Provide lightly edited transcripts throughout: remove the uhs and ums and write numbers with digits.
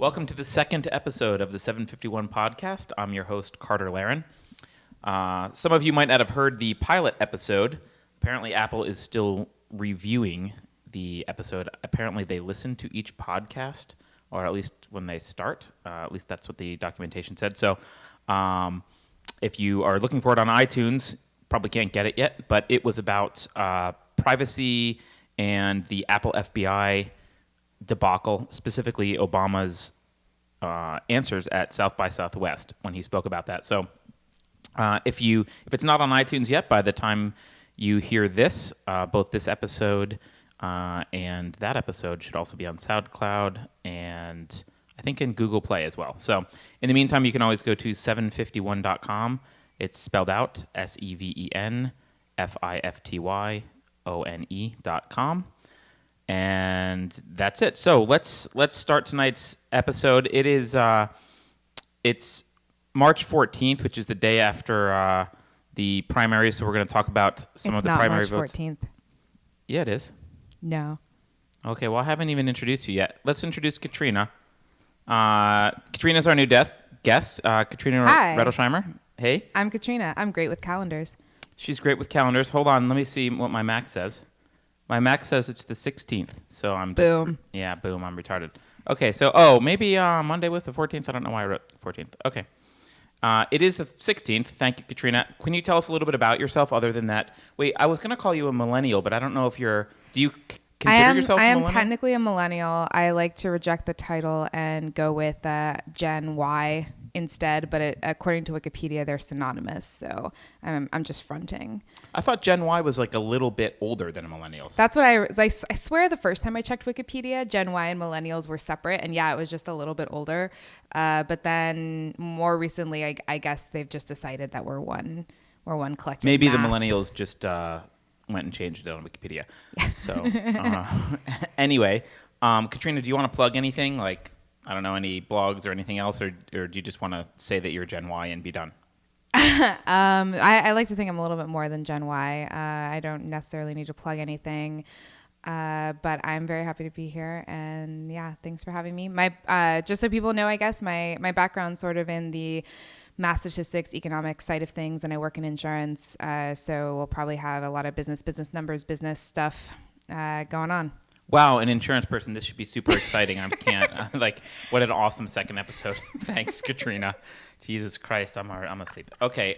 Welcome to the second episode of the 751 podcast. I'm your host, Carter Laren. Some of you might not have heard the pilot episode. Apparently, Apple is still reviewing the episode. Apparently, they listen to each podcast, or at least when they start. At least that's what the documentation said. So if you are looking for it on iTunes, probably can't get it yet, but it was about privacy and the Apple FBI debacle, specifically Obama's answers at South by Southwest when he spoke about that. So if it's not on iTunes yet, by the time you hear this, both this episode and that episode should also be on SoundCloud and I think in Google Play as well. So in the meantime, you can always go to 751.com. It's spelled out SEVENFIFTYONE.com. And that's it. So let's start tonight's episode. It is it's March 14th, which is the day after the primaries. So we're going to talk about some of the primary votes. It's not March 14th. Yeah, it is. No. Okay, well, I haven't even introduced you yet. Let's introduce Katrina. Katrina's our new guest. Katrina Redelsheimer. Hey. I'm Katrina. I'm great with calendars. She's great with calendars. Hold on, let me see what my Mac says. My Mac says it's the 16th, so I'm boom. Boom. I'm retarded. Okay, so maybe Monday was the 14th. I don't know why I wrote the 14th. Okay, it is the 16th. Thank you, Katrina. Can you tell us a little bit about yourself? Other than that, wait, I was going to call you a millennial, but I don't know if you're. Do you consider yourself a millennial? I am technically a millennial. I like to reject the title and go with Gen Y instead, but according to Wikipedia, they're synonymous. So I'm just fronting. I thought Gen Y was like a little bit older than millennials. That's what I swear the first time I checked Wikipedia, Gen Y and millennials were separate. And yeah, it was just a little bit older. But then more recently, I guess they've just decided that we're one collective Maybe mass. the millennials just went and changed it on Wikipedia. So anyway, Katrina, do you want to plug anything? Like, I don't know, any blogs or anything else, or do you just want to say that you're Gen Y and be done? I like to think I'm a little bit more than Gen Y. I don't necessarily need to plug anything, but I'm very happy to be here. And yeah, thanks for having me. Just so people know, I guess my background's sort of in the math statistics, economic side of things, and I work in insurance. So we'll probably have a lot of business numbers, business stuff going on. Wow, an insurance person. This should be super exciting. I can't. What an awesome second episode. Thanks, Katrina. Jesus Christ, I'm asleep. Okay.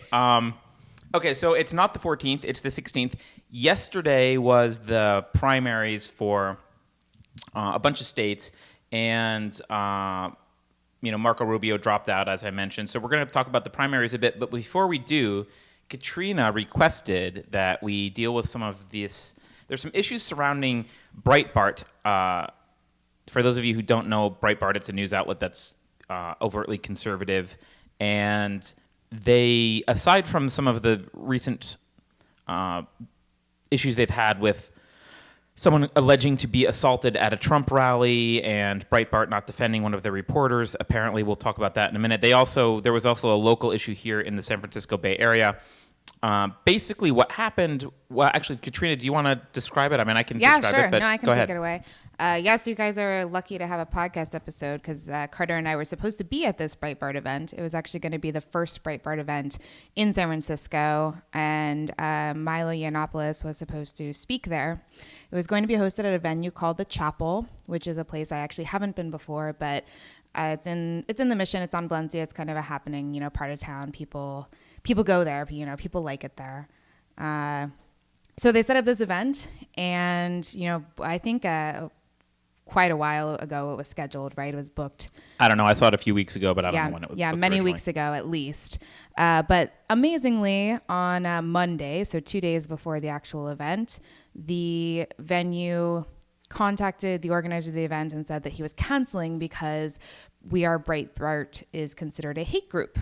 Okay, so it's not the 14th. It's the 16th. Yesterday was the primaries for a bunch of states, and Marco Rubio dropped out, as I mentioned. So we're going to talk about the primaries a bit. But before we do, Katrina requested that we deal with some of this. There's some issues surrounding Breitbart. For those of you who don't know Breitbart, it's a news outlet that's overtly conservative. And they, aside from some of the recent issues they've had with someone alleging to be assaulted at a Trump rally and Breitbart not defending one of their reporters, apparently we'll talk about that in a minute. There was also a local issue here in the San Francisco Bay Area. Basically, what happened? Well, actually, Katrina, do you want to describe it? I mean, I can describe sure. it. But no, I can go take ahead. it away. Yes, you guys are lucky to have a podcast episode because Carter and I were supposed to be at this Breitbart event. It was actually going to be the first Breitbart event in San Francisco, and Milo Yiannopoulos was supposed to speak there. It was going to be hosted at a venue called The Chapel, which is a place I actually haven't been before, but it's in the Mission. It's on Valencia. It's kind of a happening, part of town. People go there, people like it there. So they set up this event, and, I think quite a while ago it was scheduled, right? It was booked. I don't know. I saw it a few weeks ago, but I don't know when it was booked. Yeah, many weeks ago at least. But amazingly, on Monday, so 2 days before the actual event, the venue contacted the organizer of the event and said that he was canceling because We Are Breitbart is considered a hate group.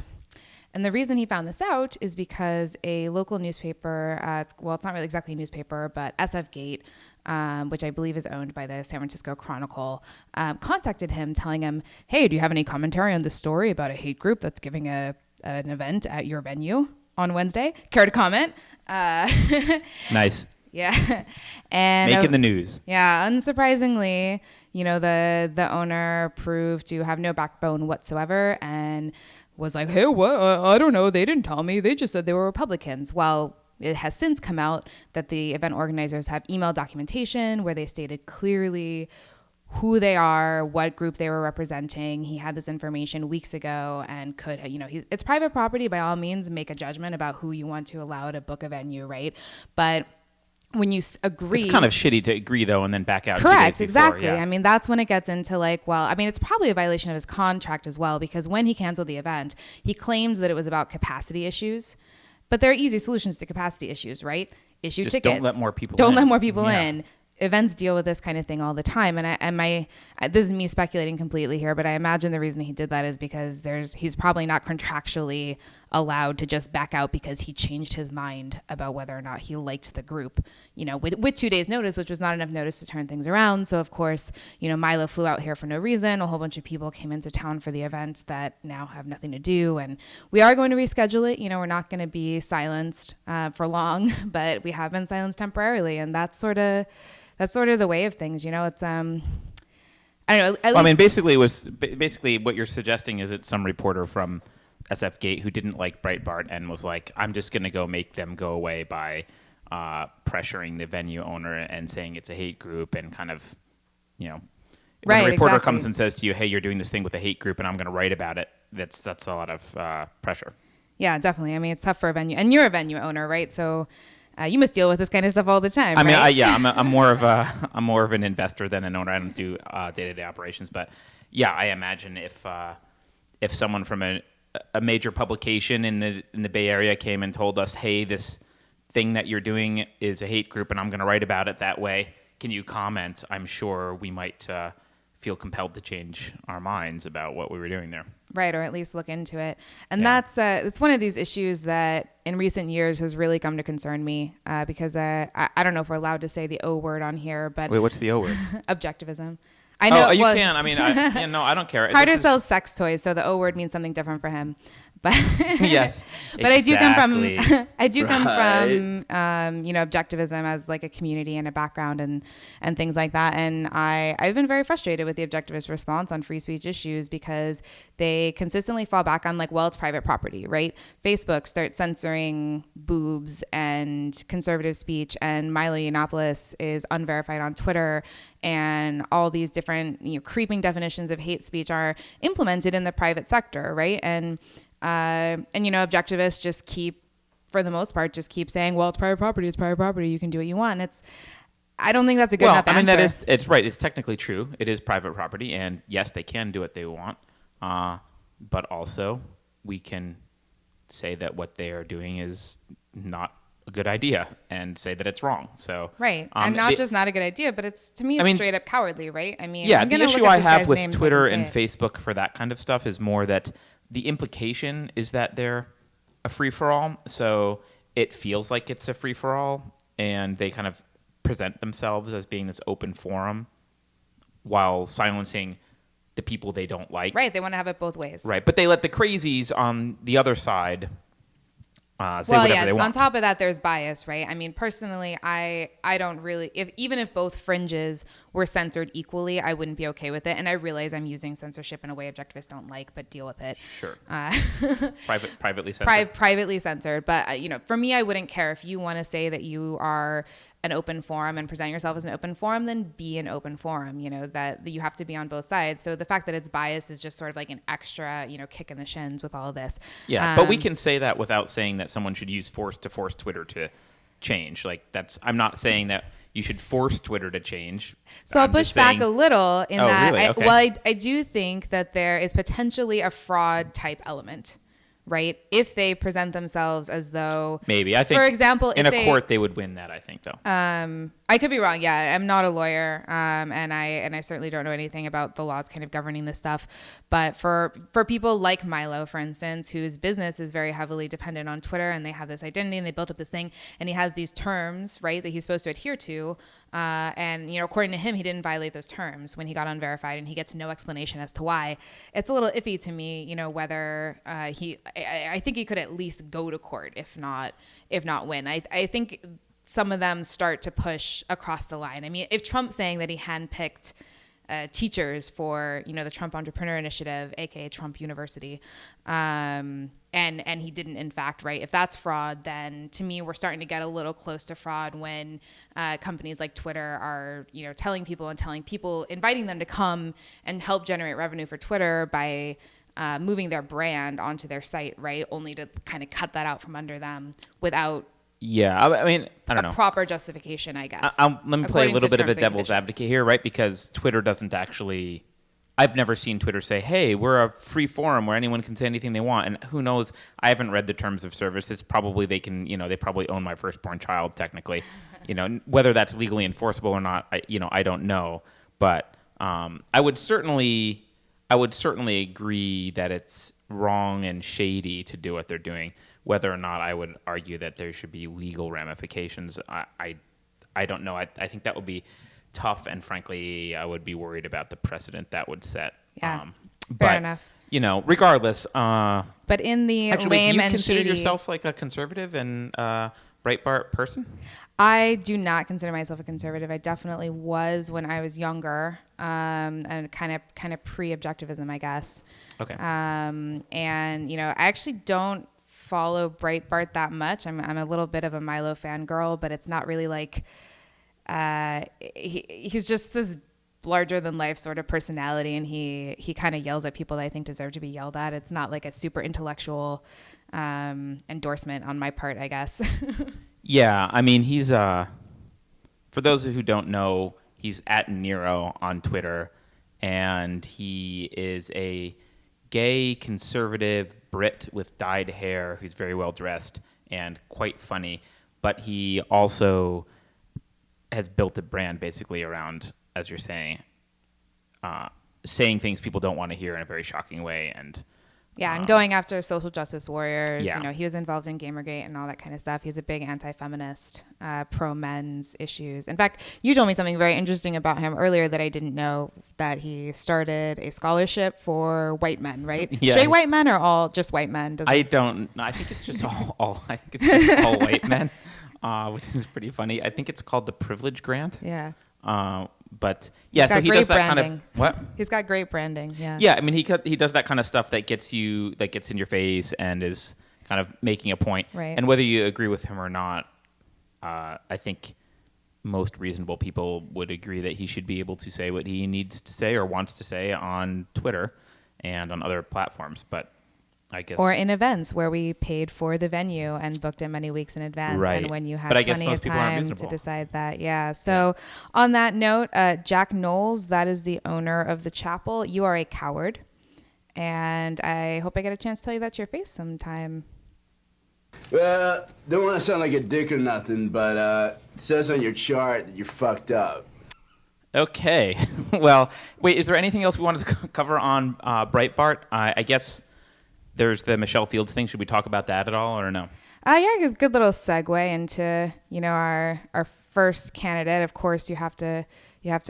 And the reason he found this out is because a local newspaper, it's not really exactly a newspaper, but SF Gate, which I believe is owned by the San Francisco Chronicle, contacted him telling him, hey, do you have any commentary on this story about a hate group that's giving an event at your venue on Wednesday? Care to comment? Nice. Yeah. And Making the news. yeah, unsurprisingly, the owner proved to have no backbone whatsoever and was like, hey, what? I don't know. They didn't tell me. They just said they were Republicans. Well, it has since come out that the event organizers have email documentation where they stated clearly who they are, what group they were representing. He had this information weeks ago and could, it's private property. By all means, make a judgment about who you want to allow to book a venue, right? But when you agree, It's kind of shitty to agree though and then back out. correct, 2 days before, exactly. yeah. I mean, that's when it gets into it's probably a violation of his contract as well, because when he canceled the event, he claims that it was about capacity issues. But there are easy solutions to capacity issues, right? Issue Just tickets. don't let more people Don't in. let more people Yeah. in. Events deal with this kind of thing all the time. This is me speculating completely here, but I imagine the reason he did that is because he's probably not contractually allowed to just back out because he changed his mind about whether or not he liked the group, with 2 days notice, which was not enough notice to turn things around. So of course, Milo flew out here for no reason. A whole bunch of people came into town for the event that now have nothing to do. And we are going to reschedule it. We're not going to be silenced for long, but we have been silenced temporarily. And that's sort of the way of things. It's, I don't know. I mean, basically what you're suggesting is it's some reporter from SF Gate who didn't like Breitbart and was like, I'm just going to go make them go away by pressuring the venue owner and saying it's a hate group and kind of, when Right, a reporter exactly. comes and says to you, hey, you're doing this thing with a hate group and I'm going to write about it, that's a lot of pressure. Yeah, definitely. I mean, it's tough for a venue, and you're a venue owner, right? So you must deal with this kind of stuff all the time. I mean, right? I'm more of an investor than an owner. I don't do day-to-day operations, but yeah, I imagine if someone from a major publication in the Bay Area came and told us, hey, this thing that you're doing is a hate group, and I'm going to write about it that way. Can you comment? I'm sure we might feel compelled to change our minds about what we were doing there. Right, or at least look into it. And Yeah. that's it's one of these issues that in recent years has really come to concern me because I don't know if we're allowed to say the O word on here, but Wait, what's the O word? objectivism. I know. Oh, you well, can. I mean, I don't care. Carter This is- sells sex toys, so the O word means something different for him. But Yes, but I do come exactly. from Right. objectivism as like a community and a background and things like that. And I've been very frustrated with the objectivist response on free speech issues because they consistently fall back on like, well, it's private property, right? Facebook starts censoring boobs and conservative speech, and Milo Yiannopoulos is unverified on Twitter, and all these different creeping definitions of hate speech are implemented in the private sector, right? And objectivists just keep, for the most part, saying, well, it's private property, you can do what you want. I don't think that's a good enough answer. It's right. It's technically true. It is private property, and yes, they can do what they want. But also, we can say that what they are doing is not a good idea and say that it's wrong. So Right. And just not a good idea, but it's straight up cowardly, right? I mean, yeah, I'm the gonna issue look at I this have guy's with name so I Twitter can and say it. Facebook for that kind of stuff is more that the implication is that they're a free-for-all. So it feels like it's a free-for-all, and they kind of present themselves as being this open forum while silencing the people they don't like. Right. They want to have it both ways. Right, but they let the crazies on the other side say whatever they want. On top of that, there's bias, right? I mean, personally, I don't really, even if both fringes were censored equally, I wouldn't be okay with it. And I realize I'm using censorship in a way objectivists don't like, but deal with it. Sure. Privately censored. Privately censored. But, for me, I wouldn't care if you want to say that you are an open forum and present yourself as an open forum, then be an open forum, that you have to be on both sides. So the fact that it's biased is just sort of like an extra, kick in the shins with all of this. Yeah, but we can say that without saying that someone should use force to force Twitter to change. Like I'm not saying that you should force Twitter to change. So I'll push back a little in that. Really? Okay. I do think that there is potentially a fraud type element, right? If they present themselves as though Maybe. I think, for example, in a court they would win that, I think, though. I could be wrong. Yeah, I'm not a lawyer, and I certainly don't know anything about the laws kind of governing this stuff. But for people like Milo, for instance, whose business is very heavily dependent on Twitter, and they have this identity, and they built up this thing, and he has these terms, right, that he's supposed to adhere to, and according to him, he didn't violate those terms when he got unverified, and he gets no explanation as to why. It's a little iffy to me, whether I think he could at least go to court, if not win. I think some of them start to push across the line. I mean, if Trump's saying that he handpicked teachers for, the Trump Entrepreneur Initiative, aka Trump University, and he didn't in fact, right? If that's fraud, then to me we're starting to get a little close to fraud when companies like Twitter are, telling people, inviting them to come and help generate revenue for Twitter by moving their brand onto their site, right? Only to kind of cut that out from under them without I mean, I don't know. Proper justification, I guess. Let me play a little bit of a devil's advocate here, right? Because Twitter doesn't actually... I've never seen Twitter say, hey, we're a free forum where anyone can say anything they want. And who knows? I haven't read the terms of service. It's probably they can, they probably own my firstborn child, technically. Whether that's legally enforceable or not, I don't know. But I would certainly agree that it's wrong and shady to do what they're doing. Whether or not I would argue that there should be legal ramifications, I don't know. I think that would be tough, and frankly, I would be worried about the precedent that would set. Yeah, fair enough. Regardless. But in the actually, lame do you and consider shady, yourself like a conservative and Breitbart person? I do not consider myself a conservative. I definitely was when I was younger, and kind of pre-objectivism, I guess. Okay. And I actually don't follow Breitbart that much. I'm a little bit of a Milo fangirl, but it's not really like he's just this larger than life sort of personality, and he kind of yells at people that I think deserve to be yelled at. It's not like a super intellectual endorsement on my part, I guess. Yeah, I mean, he's for those who don't know, he's at Nero on Twitter, and he is a gay conservative Brit with dyed hair who's very well dressed and quite funny, but he also has built a brand basically around, as you're saying, saying things people don't want to hear in a very shocking way, and going after social justice warriors. Yeah. He was involved in Gamergate and all that kind of stuff. He's a big anti-feminist, pro-men's issues. In fact, you told me something very interesting about him earlier that I didn't know, that he started a scholarship for white men, right? Yeah. Straight white men or all just white men? I think it's just all I think it's just all white men, which is pretty funny. I think it's called the Privilege Grant. Yeah. But yeah, so he does that branding. kind of what? He's got great branding. Yeah. Yeah, I mean he does that kind of stuff that gets in your face and is kind of making a point. Right. And whether you agree with him or not, I think most reasonable people would agree that he should be able to say what he needs to say or wants to say on Twitter and on other platforms. But I guess, or in events where we paid for the venue and booked it many weeks in advance, right. And when you had But I guess plenty most of people aren't time reasonable. to decide that. Yeah. So on that note, Jack Knowles, that is the owner of the chapel. You are a coward, and I hope I get a chance to tell you that to your face sometime. Well, don't want to sound like a dick or nothing, but it says on your chart that you're fucked up. Okay. Well, wait, is there anything else we wanted to cover on Breitbart? I guess there's the Michelle Fields thing. Should we talk about that at all or no? Yeah, good little segue into, our first candidate. Of course, you have to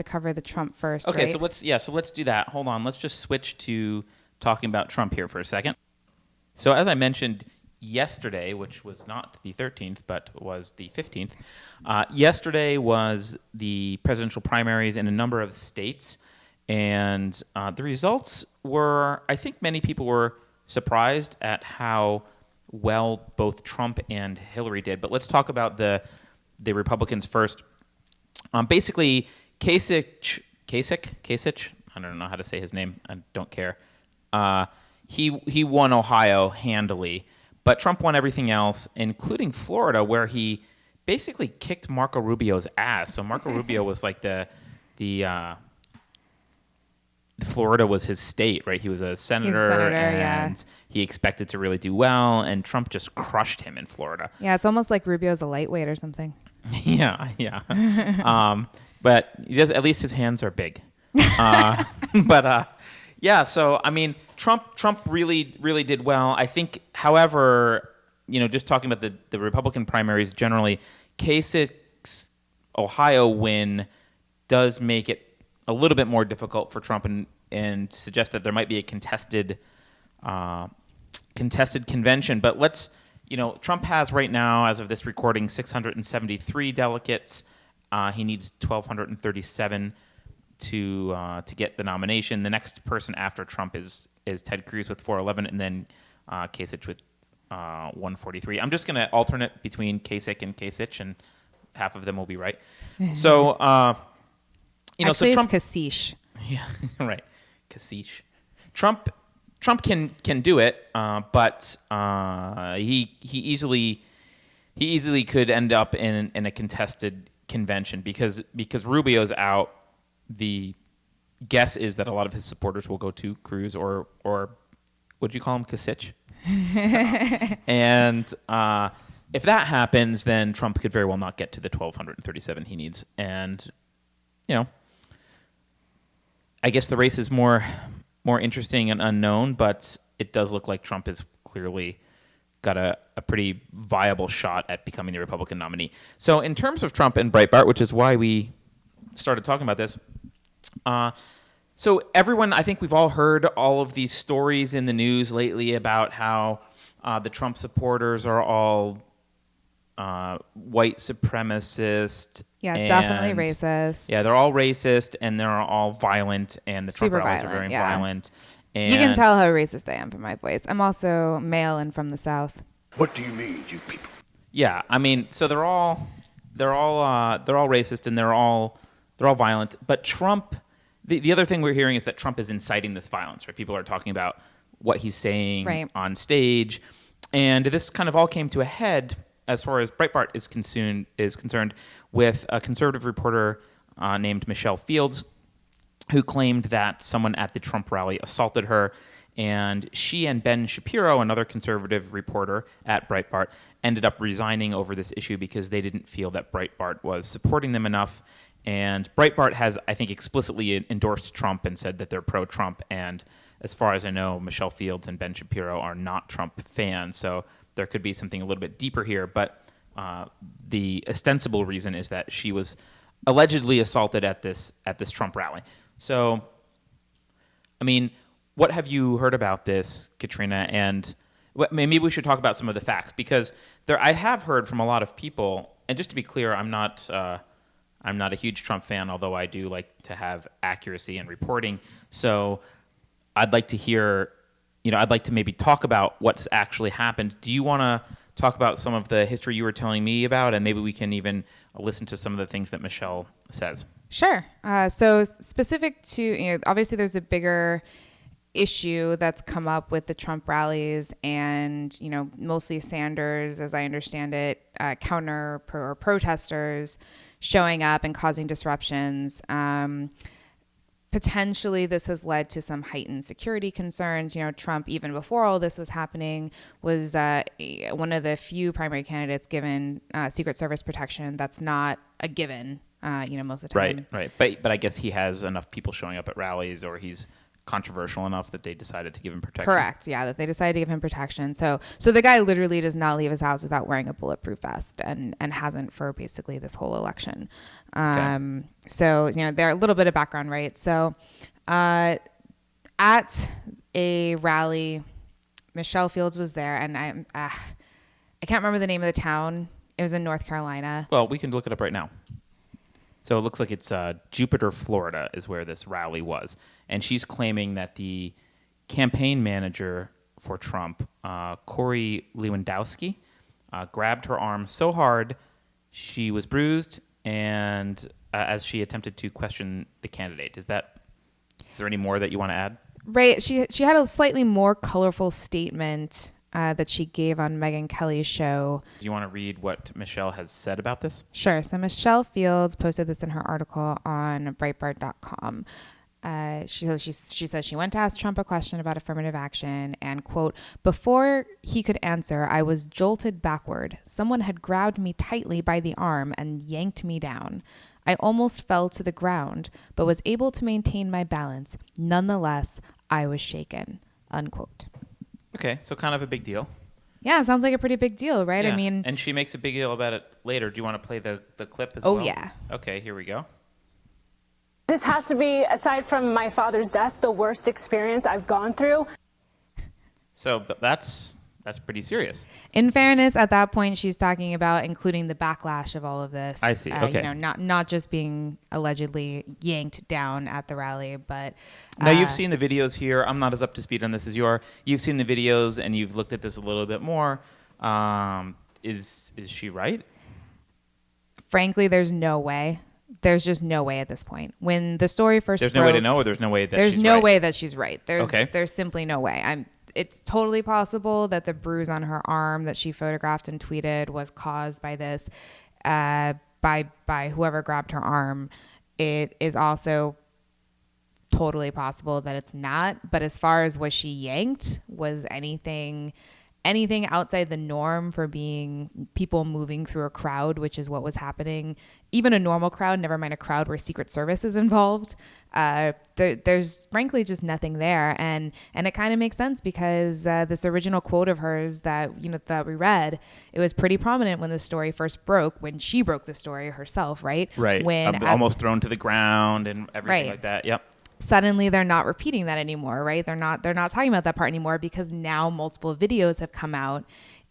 cover the Trump first. Okay, right? so let's do that. Hold on. Let's just switch to talking about Trump here for a second. So as I mentioned yesterday, which was not the 13th, but was the 15th, yesterday was the presidential primaries in a number of states, and the results were, I think many people were surprised at how well both Trump and Hillary did. But let's talk about the Republicans first. Basically, Kasich, I don't know how to say his name. I don't care. He won Ohio handily, but Trump won everything else, including Florida, where he basically kicked Marco Rubio's ass. So Marco Rubio was like the Florida was his state, right? He was a senator, and he expected to really do well, and Trump just crushed him in Florida. Yeah, it's almost like Rubio's a lightweight or something. Yeah. But he does, at least his hands are big. Yeah, so I mean, Trump really did well. I think, however, just talking about the Republican primaries generally, Kasich's Ohio win does make it a little bit more difficult for Trump and suggest that there might be a contested convention. But let's Trump has right now, as of this recording, 673 delegates. He needs 1,237 to get the nomination. The next person after Trump is Ted Cruz with 411, and then Kasich with 143. I'm just going to alternate between Kasich and Kasich, and half of them will be right. So, Actually, so Trump, it's Kasich. Yeah, right, Kasich. Trump can do it, but he easily could end up in a contested convention because Rubio's out. The guess is that a lot of his supporters will go to Cruz or what'd you call him, Kasich? And if that happens, then Trump could very well not get to the 1,237 he needs. And I guess the race is more interesting and unknown, but it does look like Trump has clearly got a pretty viable shot at becoming the Republican nominee. So in terms of Trump and Breitbart, which is why we started talking about this, so everyone, I think we've all heard all of these stories in the news lately about how the Trump supporters are all white supremacist. Yeah, definitely racist. Yeah, they're all racist and they're all violent, and the Trump rallies are very violent. And you can tell how racist I am from my voice. I'm also male and from the South. What do you mean, you people? Yeah, I mean, so they're all racist and they're all violent. But Trump, the other thing we're hearing is that Trump is inciting this violence. Right? People are talking about what he's saying on stage, and this kind of all came to a head as far as Breitbart is concerned, with a conservative reporter named Michelle Fields, who claimed that someone at the Trump rally assaulted her, and she and Ben Shapiro, another conservative reporter at Breitbart, ended up resigning over this issue because they didn't feel that Breitbart was supporting them enough. And Breitbart has, I think, explicitly endorsed Trump and said that they're pro-Trump. And as far as I know, Michelle Fields and Ben Shapiro are not Trump fans. So there could be something a little bit deeper here. But the ostensible reason is that she was allegedly assaulted at this Trump rally. So, I mean, what have you heard about this, Katrina? And maybe we should talk about some of the facts, because I have heard from a lot of people. And just to be clear, I'm not a huge Trump fan, although I do like to have accuracy in reporting. So I'd like to hear, I'd like to maybe talk about what's actually happened. Do you want to talk about some of the history you were telling me about, and maybe we can even listen to some of the things that Michelle says? Sure. So specific to, obviously there's a bigger issue that's come up with the Trump rallies, and mostly Sanders, as I understand it, protesters showing up and causing disruptions. Potentially this has led to some heightened security concerns. Trump, even before all this was happening, was one of the few primary candidates given Secret Service protection. That's not a given, most of the time. Right. But I guess he has enough people showing up at rallies, or he's controversial enough that they decided to give him protection. Correct. Yeah, that they decided to give him protection. So the guy literally does not leave his house without wearing a bulletproof vest, and hasn't for basically this whole election. Okay. So there are a little bit of background, right? So at a rally, Michelle Fields was there, and I can't remember the name of the town. It was in North Carolina. Well, we can look it up right now. So it looks like it's Jupiter, Florida is where this rally was. And she's claiming that the campaign manager for Trump, Corey Lewandowski, grabbed her arm so hard she was bruised, and as she attempted to question the candidate. Is there any more that you want to add? Right. She had a slightly more colorful statement that she gave on Megyn Kelly's show. Do you want to read what Michelle has said about this? Sure. So Michelle Fields posted this in her article on Breitbart.com. She says she went to ask Trump a question about affirmative action, and, quote, "Before he could answer, I was jolted backward. Someone had grabbed me tightly by the arm and yanked me down. I almost fell to the ground, but was able to maintain my balance. Nonetheless, I was shaken," unquote. Okay, so kind of a big deal. Yeah, it sounds like a pretty big deal, right? Yeah. I mean, and she makes a big deal about it later. Do you want to play the clip as well? Oh, yeah. Okay, here we go. This has to be, aside from my father's death, the worst experience I've gone through. So that's That's pretty serious. In fairness, at that point, she's talking about including the backlash of all of this. I see. Okay. Not just being allegedly yanked down at the rally, but now you've seen the videos here. I'm not as up to speed on this as you are. You've seen the videos and you've looked at this a little bit more. Is she right? Frankly, there's no way. There's just no way at this point. When the story first there's broke, no way to know, or there's no way that there's she's no right? way that she's right. Okay. There's simply no way. It's totally possible that the bruise on her arm that she photographed and tweeted was caused by this, by whoever grabbed her arm. It is also totally possible that it's not. But as far as was she yanked, was anything outside the norm for being people moving through a crowd, which is what was happening, even a normal crowd, never mind a crowd where Secret Service is involved. There's frankly just nothing there. And it kind of makes sense because this original quote of hers that we read, it was pretty prominent when the story first broke, when she broke the story herself, right? Right. When almost thrown to the ground and everything right. like that. Yep. Suddenly they're not repeating that anymore, right? They're not talking about that part anymore because now multiple videos have come out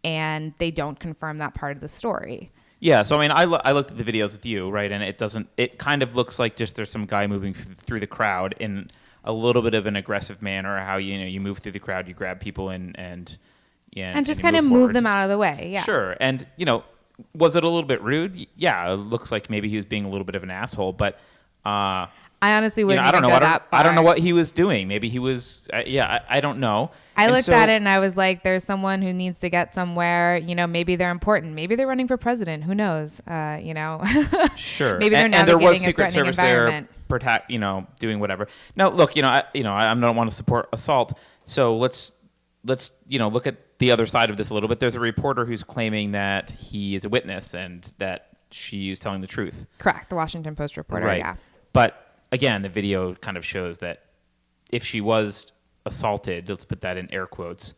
and they don't confirm that part of the story. Yeah, so I mean, I looked at the videos with you, right, and it kind of looks like just there's some guy moving through the crowd in a little bit of an aggressive manner, how you move through the crowd, you grab people and just kind of move them out of the way. Yeah. Sure. And was it a little bit rude? Yeah, it looks like maybe he was being a little bit of an asshole, but I honestly wouldn't I don't even know. go that far. I don't know what he was doing. Maybe he was. I don't know. I looked at it and I was like, "There's someone who needs to get somewhere. Maybe they're important. Maybe they're running for president. Who knows? Sure. Maybe they're and navigating there was a Secret threatening Service environment. there, doing whatever. Now, look, I don't want to support assault. So let's look at the other side of this a little bit. There's a reporter who's claiming that he is a witness and that she is telling the truth. Correct. The Washington Post reporter. Right. Yeah. But again, the video kind of shows that if she was assaulted, let's put that in air quotes,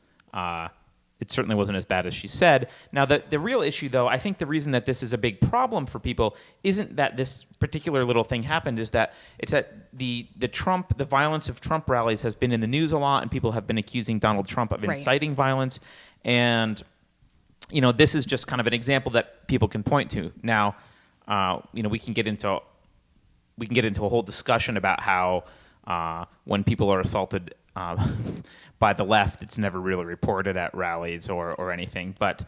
it certainly wasn't as bad as she said. Now, the real issue, though, I think the reason that this is a big problem for people isn't that this particular little thing happened, is that it's that the violence of Trump rallies has been in the news a lot, and people have been accusing Donald Trump of inciting violence. And, this is just kind of an example that people can point to. Now, we can get into a whole discussion about how when people are assaulted by the left, it's never really reported at rallies or anything. But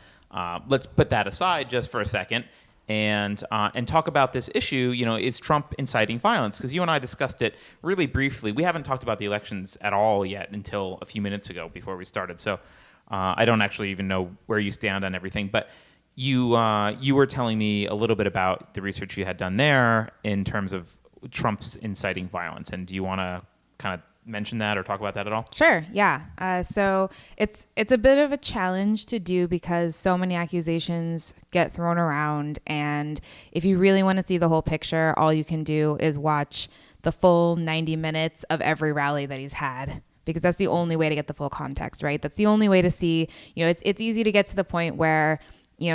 let's put that aside just for a second and talk about this issue. Is Trump inciting violence? Because you and I discussed it really briefly. We haven't talked about the elections at all yet until a few minutes ago before we started. So I don't actually even know where you stand on everything. But you were telling me a little bit about the research you had done there in terms of Trump's inciting violence. And do you want to kind of mention that or talk about that at all? Sure. Yeah. So it's a bit of a challenge to do because so many accusations get thrown around. And if you really want to see the whole picture, all you can do is watch the full 90 minutes of every rally that he's had, because that's the only way to get the full context, right? That's the only way to see, it's easy to get to the point where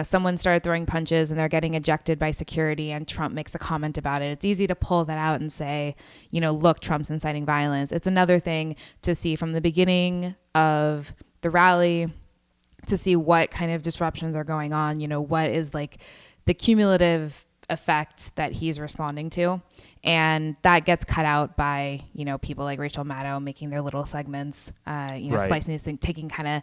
someone started throwing punches and they're getting ejected by security and Trump makes a comment about it. It's easy to pull that out and say, look, Trump's inciting violence. It's another thing to see from the beginning of the rally to see what kind of disruptions are going on, what is like the cumulative effect that he's responding to. And that gets cut out by, people like Rachel Maddow making their little segments, right. Splicing these things, taking kind of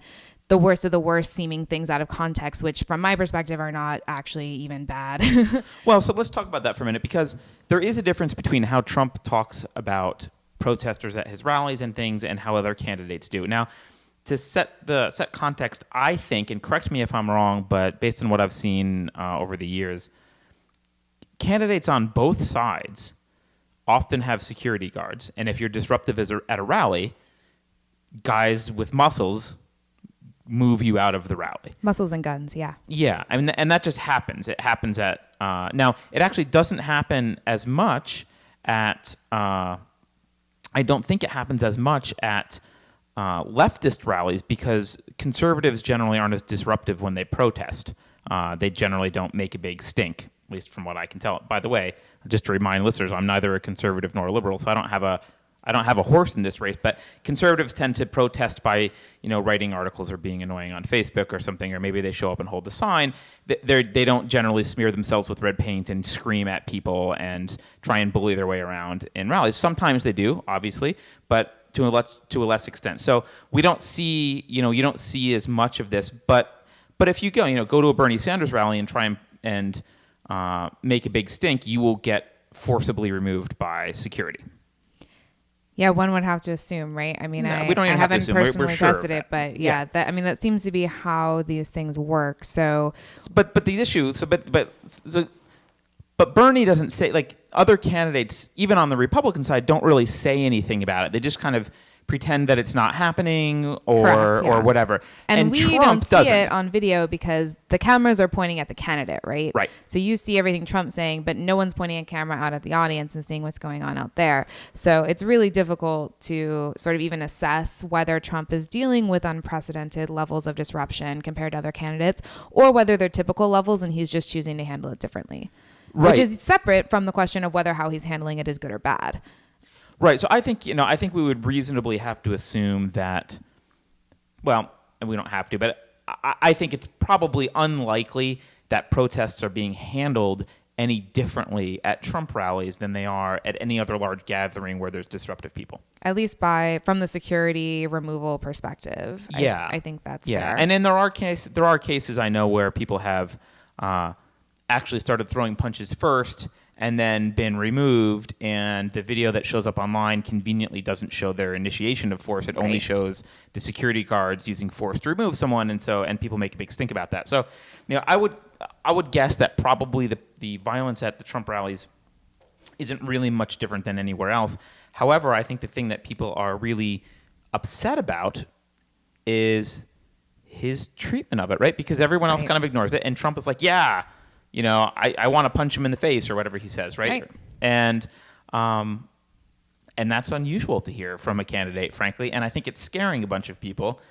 the worst of the worst seeming things out of context, which from my perspective are not actually even bad. Well, so let's talk about that for a minute, because there is a difference between how Trump talks about protesters at his rallies and things and how other candidates do. Now, to set context, I think, and correct me if I'm wrong, but based on what I've seen over the years, candidates on both sides often have security guards. And if you're disruptive at a rally, guys with muscles move you out of the rally. Muscles and guns, yeah. Yeah, and that just happens. It happens at now. It actually doesn't happen as much at. I don't think it happens as much at leftist rallies, because conservatives generally aren't as disruptive when they protest. They generally don't make a big stink, at least from what I can tell. By the way, just to remind listeners, I'm neither a conservative nor a liberal, so I I don't have a horse in this race, but conservatives tend to protest by, writing articles or being annoying on Facebook or something, or maybe they show up and hold the sign. They don't generally smear themselves with red paint and scream at people and try and bully their way around in rallies. Sometimes they do, obviously, but to a less extent. So we don't see, you don't see as much of this, but if you go to a Bernie Sanders rally and try and make a big stink, you will get forcibly removed by security. Yeah, one would have to assume, right? I mean, we don't I even have to haven't assume. personally We're sure of tested it, that. but Yeah. that seems to be how these things work. So, but the issue, but Bernie doesn't say, like, other candidates, even on the Republican side, don't really say anything about it. They just kind of pretend that it's not happening Correct, yeah. or whatever. And we Trump don't see doesn't. it on video because the cameras are pointing at the candidate, right? Right. So you see everything Trump's saying, but no one's pointing a camera out at the audience and seeing what's going on out there. So it's really difficult to sort of even assess whether Trump is dealing with unprecedented levels of disruption compared to other candidates, or whether they're typical levels and he's just choosing to handle it differently. Right. Which is separate from the question of whether how he's handling it is good or bad. Right. So I think we would reasonably have to assume that, well, and we don't have to, but I think it's probably unlikely that protests are being handled any differently at Trump rallies than they are at any other large gathering where there's disruptive people. At least from the security removal perspective. Yeah. I think that's fair. fair. And then there are cases I know where people have actually started throwing punches first and then been removed, and the video that shows up online conveniently doesn't show their initiation of force. It only shows the security guards using force to remove someone, and people make a big stink about that. So, I would guess that probably the violence at the Trump rallies isn't really much different than anywhere else. However, I think the thing that people are really upset about is his treatment of it, right? Because everyone else kind of ignores it, and Trump is like, yeah, I want to punch him in the face or whatever he says, right? And that's unusual to hear from a candidate, frankly, and I think it's scaring a bunch of people.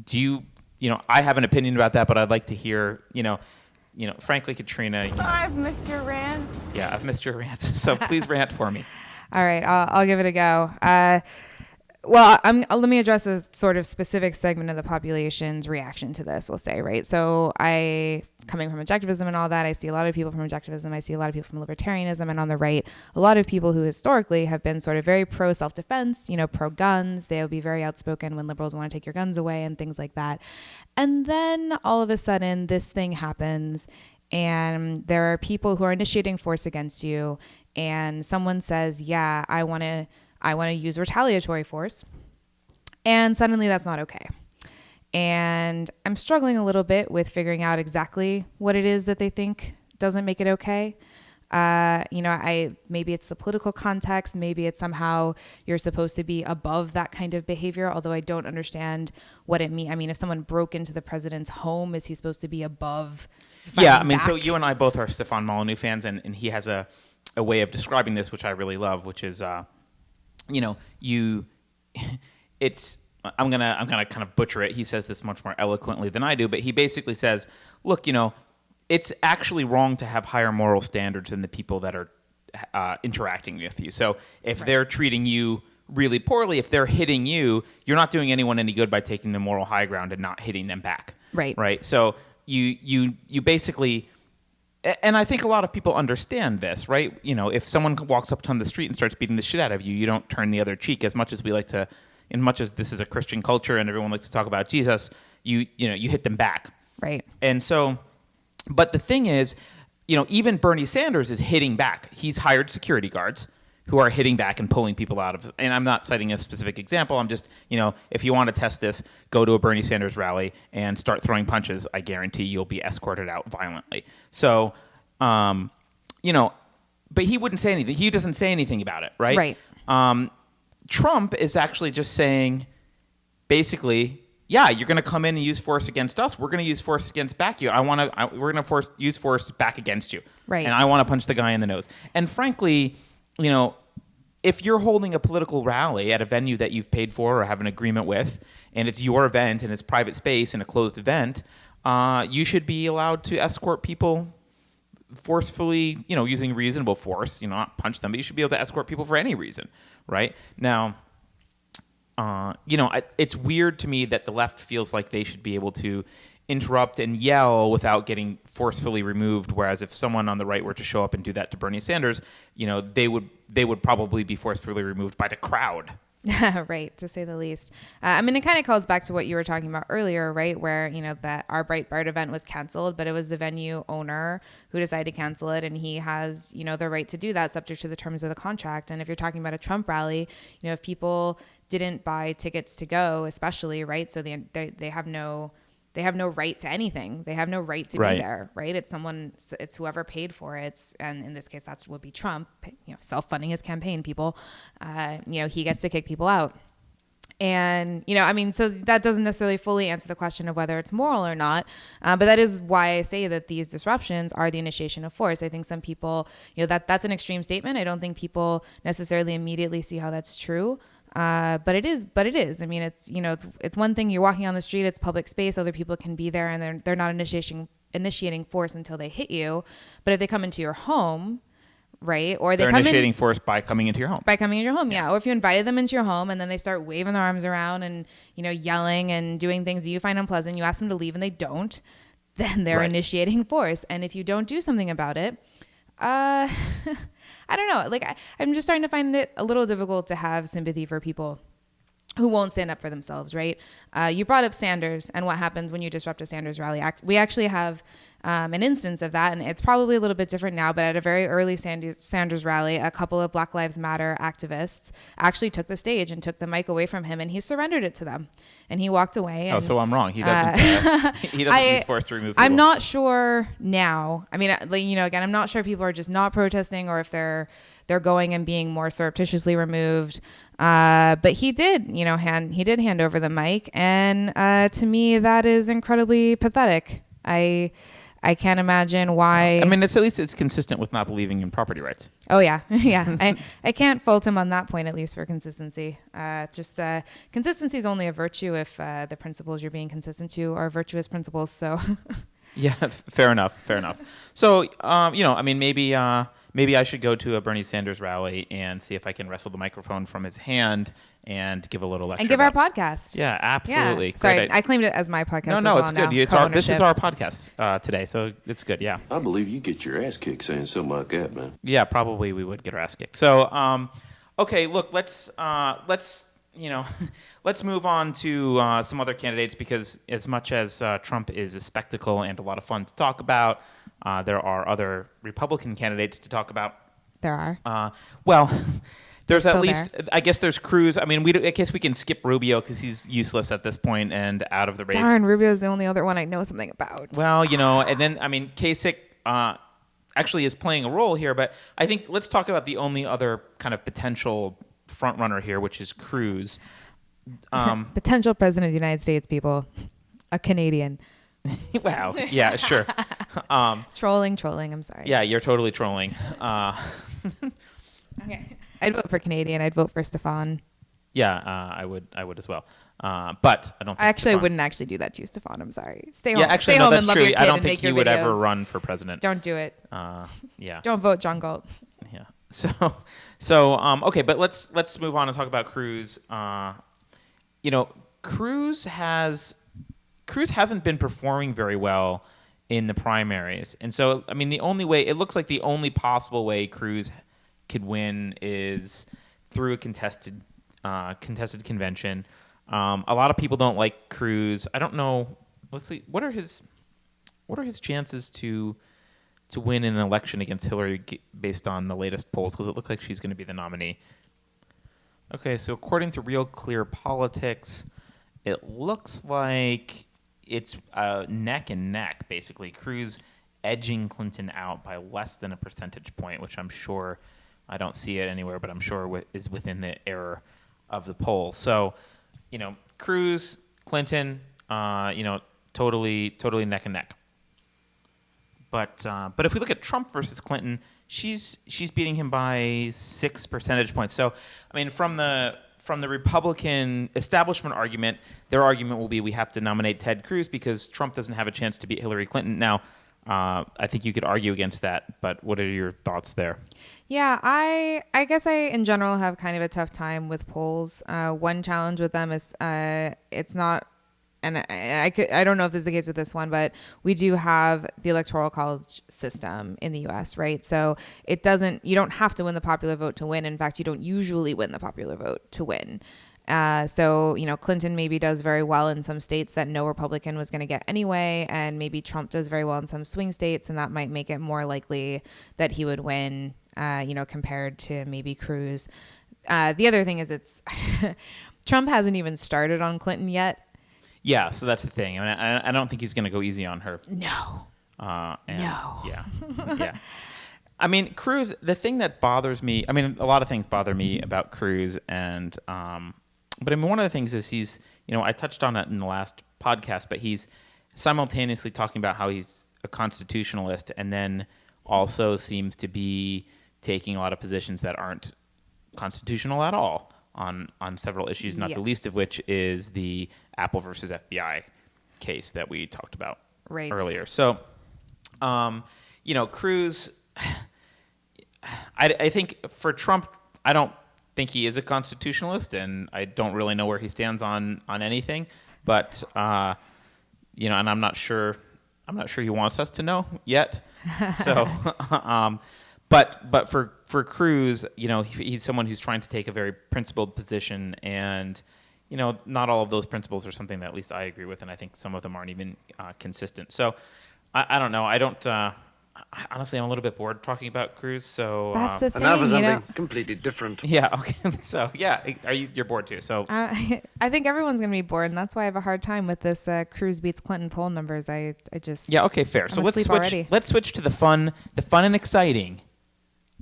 I have an opinion about that, but I'd like to hear, frankly, Katrina. I've missed your rants. Yeah, I've missed your rants, so please rant for me. All right, I'll give it a go. Well, let me address a sort of specific segment of the population's reaction to this, we'll say, right? So coming from objectivism and all that, I see a lot of people from objectivism. I see a lot of people from libertarianism, and on the right, a lot of people who historically have been sort of very pro self-defense, pro guns. They'll be very outspoken when liberals want to take your guns away and things like that. And then all of a sudden, this thing happens, and there are people who are initiating force against you, and someone says, yeah, I want to use retaliatory force. And suddenly that's not okay. And I'm struggling a little bit with figuring out exactly what it is that they think doesn't make it okay. Maybe it's the political context. Maybe it's somehow you're supposed to be above that kind of behavior, although I don't understand what it means. I mean, if someone broke into the president's home, is he supposed to be above? Yeah, I mean, back? so you and I both are Stefan Molyneux fans, and he has a way of describing this, which I really love, which is, it's, I'm gonna kind of butcher it. He says this much more eloquently than I do, but he basically says, look, it's actually wrong to have higher moral standards than the people that are interacting with you. So if they're treating you really poorly, if they're hitting you, you're not doing anyone any good by taking the moral high ground and not hitting them back. Right. So you basically, and I think a lot of people understand this, right? If someone walks up on the street and starts beating the shit out of you, you don't turn the other cheek. As much as we like to, in much as this is a Christian culture and everyone likes to talk about Jesus, you hit them back. Right. And so, but the thing is, even Bernie Sanders is hitting back. He's hired security guards who are hitting back and pulling people out of, and I'm not citing a specific example. I'm just, if you want to test this, go to a Bernie Sanders rally and start throwing punches. I guarantee you'll be escorted out violently. So, but he wouldn't say anything. He doesn't say anything about it, right? Right. Trump is actually just saying, basically, yeah, you're going to come in and use force against us. We're going to use force against back you. We're going to use force back against you. Right. And I want to punch the guy in the nose. And frankly, if you're holding a political rally at a venue that you've paid for or have an agreement with, and it's your event and it's private space and a closed event, you should be allowed to escort people forcefully, using reasonable force, not punch them, but you should be able to escort people for any reason, right? Now, it's weird to me that the left feels like they should be able to interrupt and yell without getting forcefully removed, whereas if someone on the right were to show up and do that to Bernie Sanders, they would probably be forcefully removed by the crowd. Right, to say the least. It kind of calls back to what you were talking about earlier, right? Where, that our Breitbart event was canceled, but it was the venue owner who decided to cancel it. And he has, the right to do that subject to the terms of the contract. And if you're talking about a Trump rally, if people didn't buy tickets to go, especially, right? So they have no right to anything. They have no right to be there, right? It's whoever paid for it. And in this case, that would be Trump, self-funding his campaign, people. He gets to kick people out. And, so that doesn't necessarily fully answer the question of whether it's moral or not. But that is why I say that these disruptions are the initiation of force. I think some people, that's an extreme statement. I don't think people necessarily immediately see how that's true. But it is. It's one thing you're walking on the street, it's public space, other people can be there and they're not initiating force until they hit you. But if they come into your home, right? Or they're initiating force by coming into your home. By coming into your home, yeah. Or if you invited them into your home and then they start waving their arms around and, yelling and doing things that you find unpleasant, you ask them to leave and they don't, then they're initiating force. And if you don't do something about it, I don't know. I'm just starting to find it a little difficult to have sympathy for people who won't stand up for themselves, right? You brought up Sanders and what happens when you disrupt a Sanders rally. We actually have an instance of that, and it's probably a little bit different now, but at a very early Sanders rally, a couple of Black Lives Matter activists actually took the stage and took the mic away from him, and he surrendered it to them. And he walked away. And, so I'm wrong. He doesn't he's forced to remove people. I'm not sure now. Again, I'm not sure if people are just not protesting or if they're going and being more surreptitiously removed. But he did, hand over the mic. And to me, that is incredibly pathetic. I can't imagine why. It's at least it's consistent with not believing in property rights. Oh, yeah. Yeah. I can't fault him on that point, at least for consistency. Consistency is only a virtue if the principles you're being consistent to are virtuous principles. So. Yeah, fair enough. So, maybe I should go to a Bernie Sanders rally and see if I can wrestle the microphone from his hand and give a little lecture. And give our podcast. Yeah, absolutely. Yeah. Sorry, I claimed it as my podcast. No, it's good. This is our podcast today, so it's good. Yeah. I believe you get your ass kicked saying something like that, man. Yeah, probably we would get our ass kicked. So, okay, look, let's move on to some other candidates, because as much as Trump is a spectacle and a lot of fun to talk about, there are other Republican candidates to talk about. There are. There's at least there. I guess there's Cruz. I guess we can skip Rubio because he's useless at this point and out of the race. Darn, Rubio's the only other one I know something about. Well, and then Kasich actually is playing a role here, but I think let's talk about the only other kind of potential front runner here, which is Cruz. Potential president of the United States, people. A Canadian. Wow. Yeah, sure. Trolling. I'm sorry. Yeah, you're totally trolling. Okay. I'd vote for Canadian. I'd vote for Stefan. Yeah, I would as well. But I don't think I wouldn't actually do that to you, Stefan. I'm sorry. Stay home. Yeah, actually, Stay no, home that's and love true. your kid I don't and think make he your would videos. ever run for president. Don't do it. Yeah. Don't vote John Galt. Yeah. So okay, but let's move on and talk about Cruz. Cruz hasn't been performing very well in the primaries, and so the only possible way Cruz could win is through a contested convention. A lot of people don't like Cruz. I don't know. Let's see. What are his chances to win an election against Hillary based on the latest polls? Because it looks like she's going to be the nominee. Okay, so according to Real Clear Politics, it looks like it's neck and neck, basically. Cruz edging Clinton out by less than a percentage point, which I'm sure, I don't see it anywhere, but I'm sure is within the error of the poll. So, Cruz, Clinton, totally neck and neck. But if we look at Trump versus Clinton, she's beating him by 6 percentage points. So, from the Republican establishment argument, their argument will be we have to nominate Ted Cruz because Trump doesn't have a chance to beat Hillary Clinton. Now, I think you could argue against that, but what are your thoughts there? Yeah, I guess I in general have kind of a tough time with polls. One challenge with them is it's not, and I don't know if this is the case with this one, but we do have the electoral college system in the U.S., right? So you don't have to win the popular vote to win. In fact, you don't usually win the popular vote to win. So, Clinton maybe does very well in some states that no Republican was going to get anyway. And maybe Trump does very well in some swing states. And that might make it more likely that he would win, compared to maybe Cruz. The other thing is Trump hasn't even started on Clinton yet. Yeah, so that's the thing. I mean, I don't think he's going to go easy on her. No. No. Yeah. Yeah. I mean, Cruz, the thing that bothers me, I mean, a lot of things bother me about Cruz, and but I mean, one of the things is he's, I touched on it in the last podcast, but he's simultaneously talking about how he's a constitutionalist and then also seems to be taking a lot of positions that aren't constitutional at all on several issues, not the least of which is the Apple versus FBI case that we talked about earlier. So, Cruz, I think for Trump, I don't think he is a constitutionalist, and I don't really know where he stands on anything. But and I'm not sure he wants us to know yet. So, but for Cruz, he's someone who's trying to take a very principled position, and not all of those principles are something that at least I agree with, and I think some of them aren't even consistent. So, I don't know. I don't. Honestly, I'm a little bit bored talking about Cruz. So that's the thing. And now for something completely different. Yeah. Okay. So yeah, you're bored too? So I think everyone's gonna be bored, and that's why I have a hard time with this Cruz beats Clinton poll numbers. I just Okay, fair. So let's switch. Already. Let's switch to the fun and exciting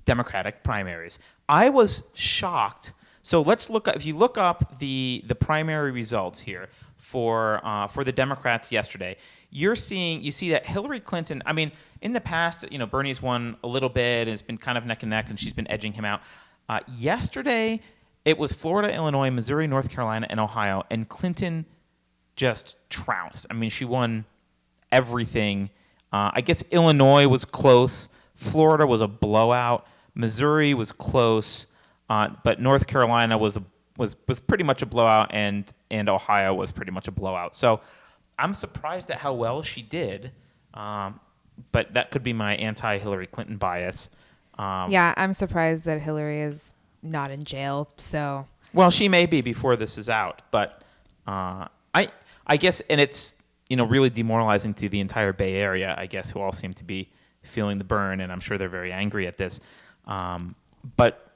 Democratic primaries. I was shocked. So let's look up. If you look up the primary results here for the Democrats yesterday, you see that Hillary Clinton. I mean, in the past, Bernie's won a little bit, and it's been kind of neck and neck, and she's been edging him out. Yesterday, it was Florida, Illinois, Missouri, North Carolina, and Ohio, and Clinton just trounced. I mean, she won everything. I guess Illinois was close. Florida was a blowout. Missouri was close, but North Carolina was pretty much a blowout, and Ohio was pretty much a blowout. So I'm surprised at how well she did, but that could be my anti-Hillary Clinton bias. Yeah, I'm surprised that Hillary is not in jail. So well, she may be before this is out, but I guess, and it's really demoralizing to the entire Bay Area, I guess, who all seem to be feeling the burn, and I'm sure they're very angry at this. But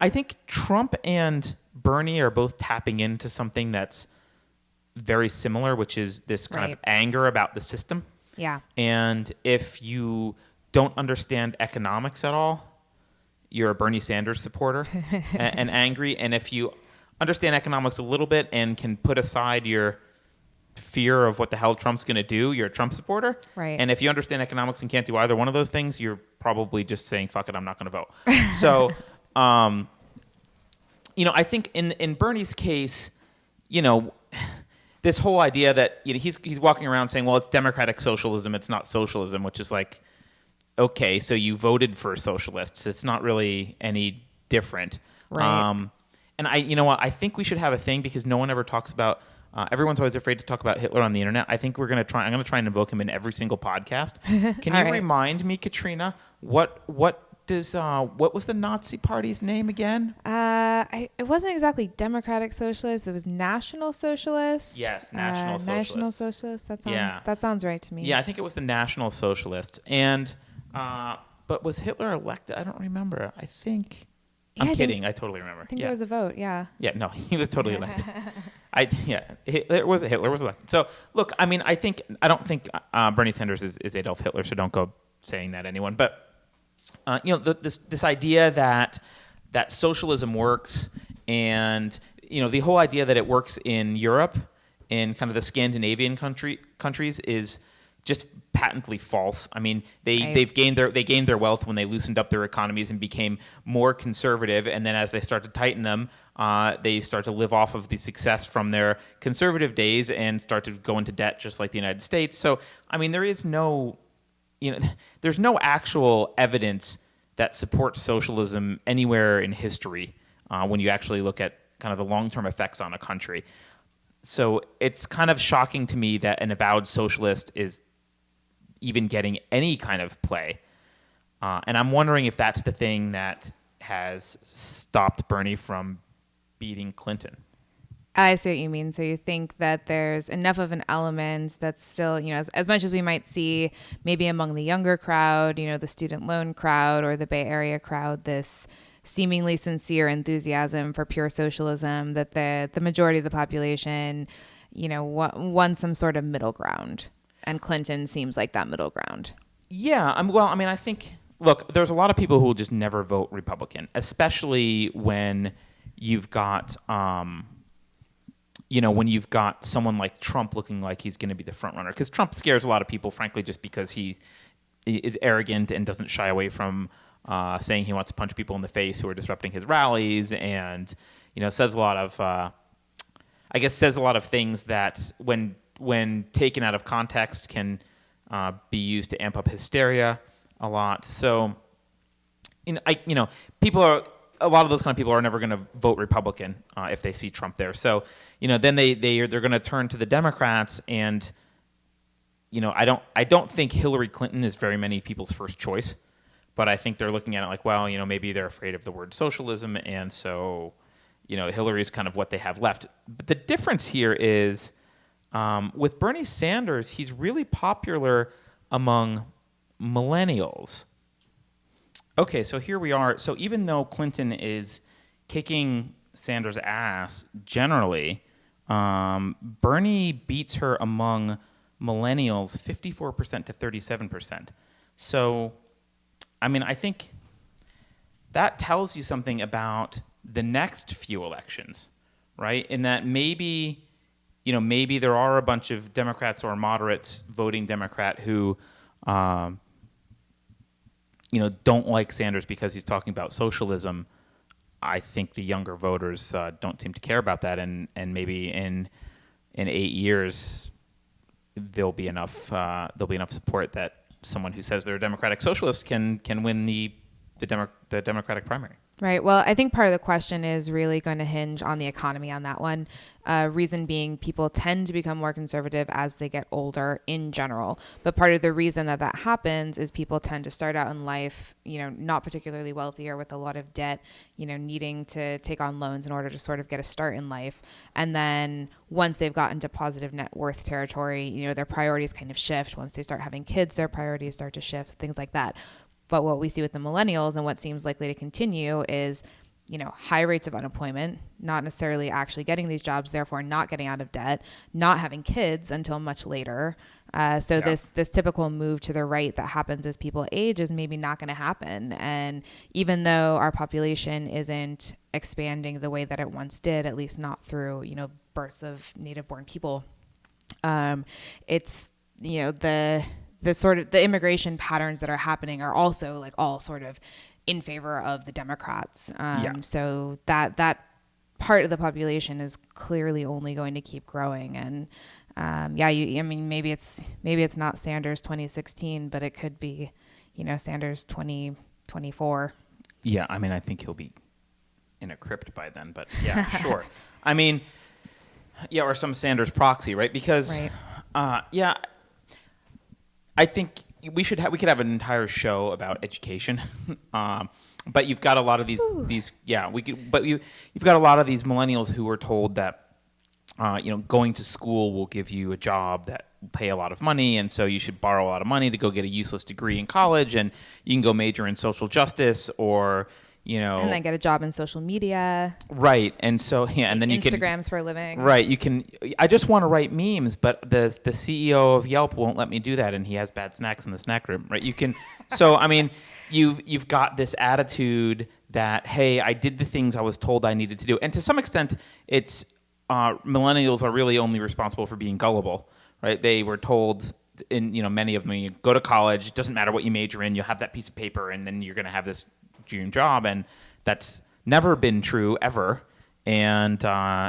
I think Trump and Bernie are both tapping into something that's very similar, which is this kind of anger about the system. Yeah. And if you don't understand economics at all, you're a Bernie Sanders supporter and angry. And if you understand economics a little bit and can put aside your fear of what the hell Trump's going to do, you're a Trump supporter. Right. And if you understand economics and can't do either one of those things, you're probably just saying, fuck it, I'm not going to vote. So, I think in Bernie's case, this whole idea that he's walking around saying, well, it's democratic socialism, it's not socialism, which is like, okay, so you voted for socialists. It's not really any different. Right. And I think we should have a thing, because no one ever talks about. Everyone's always afraid to talk about Hitler on the internet. I think I'm going to try and invoke him in every single podcast. Can you remind me, Katrina, what was the Nazi Party's name again? It wasn't exactly Democratic Socialist. It was National Socialist. Yes, National Socialist. National Socialist. That sounds right to me. Yeah, I think it was the National Socialist. And but was Hitler elected? I don't remember. I think. I'm kidding. I totally remember. I think there was a vote. Yeah. Yeah. No, he was totally elected. Hitler was elected. So look, I mean, I don't think Bernie Sanders is Adolf Hitler. So don't go saying that, anyone. But this idea that socialism works, and the whole idea that it works in Europe, in kind of the Scandinavian countries, is just patently false. I mean, they gained their wealth when they loosened up their economies and became more conservative, and then as they start to tighten them, They start to live off of the success from their conservative days and start to go into debt just like the United States. So, I mean, there's no actual evidence that supports socialism anywhere in history when you actually look at kind of the long-term effects on a country. So it's kind of shocking to me that an avowed socialist is even getting any kind of play. And I'm wondering if that's the thing that has stopped Bernie from beating Clinton. I see what you mean. So you think that there's enough of an element that's still, as much as we might see maybe among the younger crowd, the student loan crowd or the Bay Area crowd, this seemingly sincere enthusiasm for pure socialism, that the majority of the population, wants some sort of middle ground. And Clinton seems like that middle ground. Yeah. I think, look, there's a lot of people who will just never vote Republican, especially when you've got, when you've got someone like Trump looking like he's going to be the front runner. Because Trump scares a lot of people, frankly, just because he is arrogant and doesn't shy away from saying he wants to punch people in the face who are disrupting his rallies, and says a lot of things that when taken out of context can be used to amp up hysteria a lot. So, a lot of those kind of people are never going to vote Republican if they see Trump there. So, then they're going to turn to the Democrats, and I don't think Hillary Clinton is very many people's first choice, but I think they're looking at it like, well, maybe they're afraid of the word socialism, and so Hillary is kind of what they have left. But the difference here is with Bernie Sanders, he's really popular among millennials. Okay, so here we are. So even though Clinton is kicking Sanders' ass generally, Bernie beats her among millennials 54% to 37%. So, I think that tells you something about the next few elections, right? In that maybe there are a bunch of Democrats or moderates voting Democrat who don't like Sanders because he's talking about socialism. I think the younger voters don't seem to care about that, and maybe in 8 years there'll be enough support that someone who says they're a democratic socialist can win the Democratic primary. Right. Well, I think part of the question is really going to hinge on the economy on that one. Reason being, people tend to become more conservative as they get older in general. But part of the reason that happens is people tend to start out in life, not particularly wealthy or with a lot of debt, needing to take on loans in order to sort of get a start in life. And then once they've gotten to positive net worth territory, their priorities kind of shift. Once they start having kids, their priorities start to shift, things like that. But what we see with the millennials and what seems likely to continue is, high rates of unemployment, not necessarily actually getting these jobs, therefore not getting out of debt, not having kids until much later. This typical move to the right that happens as people age is maybe not going to happen. And even though our population isn't expanding the way that it once did, at least not through, births of native-born people, it's, the immigration patterns that are happening are also all sort of in favor of the Democrats. So that part of the population is clearly only going to keep growing. And maybe it's not Sanders 2016, but it could be, Sanders 2024. Yeah, I think he'll be in a crypt by then, but yeah, sure. Or some Sanders proxy, right? Because, right. I think we could have an entire show about education, but you've got a lot of these you've got a lot of these millennials who are told that going to school will give you a job that will pay a lot of money, and so you should borrow a lot of money to go get a useless degree in college, and you can go major in social justice or and then get a job in social media. Right. And so, and then Instagrams for a living. Right. I just want to write memes, but the CEO of Yelp won't let me do that. And he has bad snacks in the snack room, right? You've got this attitude that, hey, I did the things I was told I needed to do. And to some extent, it's millennials are really only responsible for being gullible, right? They were told many of them, you go to college, it doesn't matter what you major in, you'll have that piece of paper and then you're going to have this dream job, and that's never been true ever. and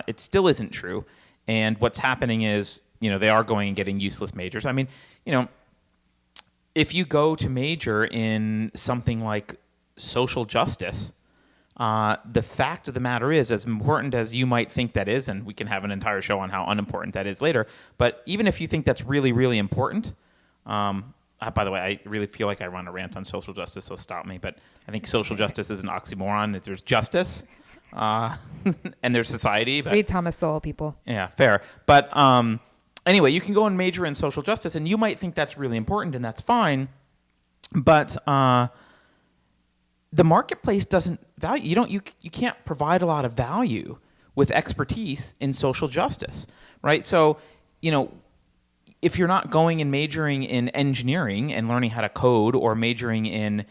it still isn't true. And what's happening is, they are going and getting useless majors. I mean, if you go to major in something like social justice, the fact of the matter is, as important as you might think that is, and we can have an entire show on how unimportant that is later, but even if you think that's really, really important, by the way, I really feel like I run a rant on social justice, so stop me, but I think social justice is an oxymoron. There's justice, and there's society. But, read Thomas Sowell, people. Yeah, fair. But anyway, you can go and major in social justice, and you might think that's really important, and that's fine, but the marketplace doesn't value. You can't provide a lot of value with expertise in social justice, right? So, if you're not going and majoring in engineering and learning how to code, or majoring in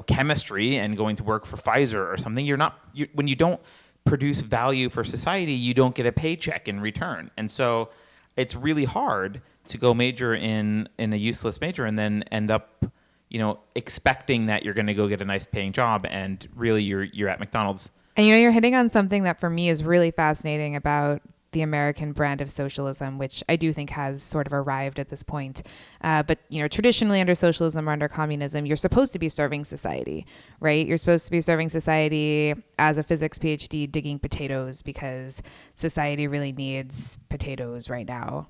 chemistry and going to work for Pfizer or something, when you don't produce value for society, you don't get a paycheck in return. And so it's really hard to go major in a useless major and then end up expecting that you're going to go get a nice paying job, and really you're at McDonald's. And you're hitting on something that for me is really fascinating about the American brand of socialism, which I do think has sort of arrived at this point. But traditionally under socialism or under communism, you're supposed to be serving society, right? You're supposed to be serving society as a physics PhD digging potatoes because society really needs potatoes right now.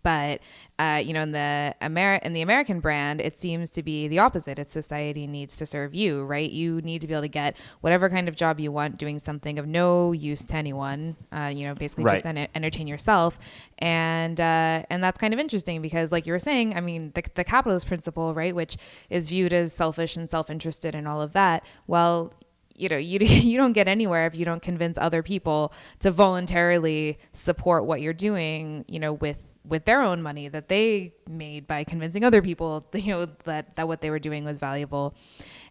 But in the American brand, it seems to be the opposite. It's society needs to serve you, right? You need to be able to get whatever kind of job you want, doing something of no use to anyone. Basically right. Just entertain yourself, and that's kind of interesting because, like you were saying, I mean, the capitalist principle, right, which is viewed as selfish and self-interested and all of that. Well, you don't get anywhere if you don't convince other people to voluntarily support what you're doing, with their own money that they made by convincing other people, that what they were doing was valuable.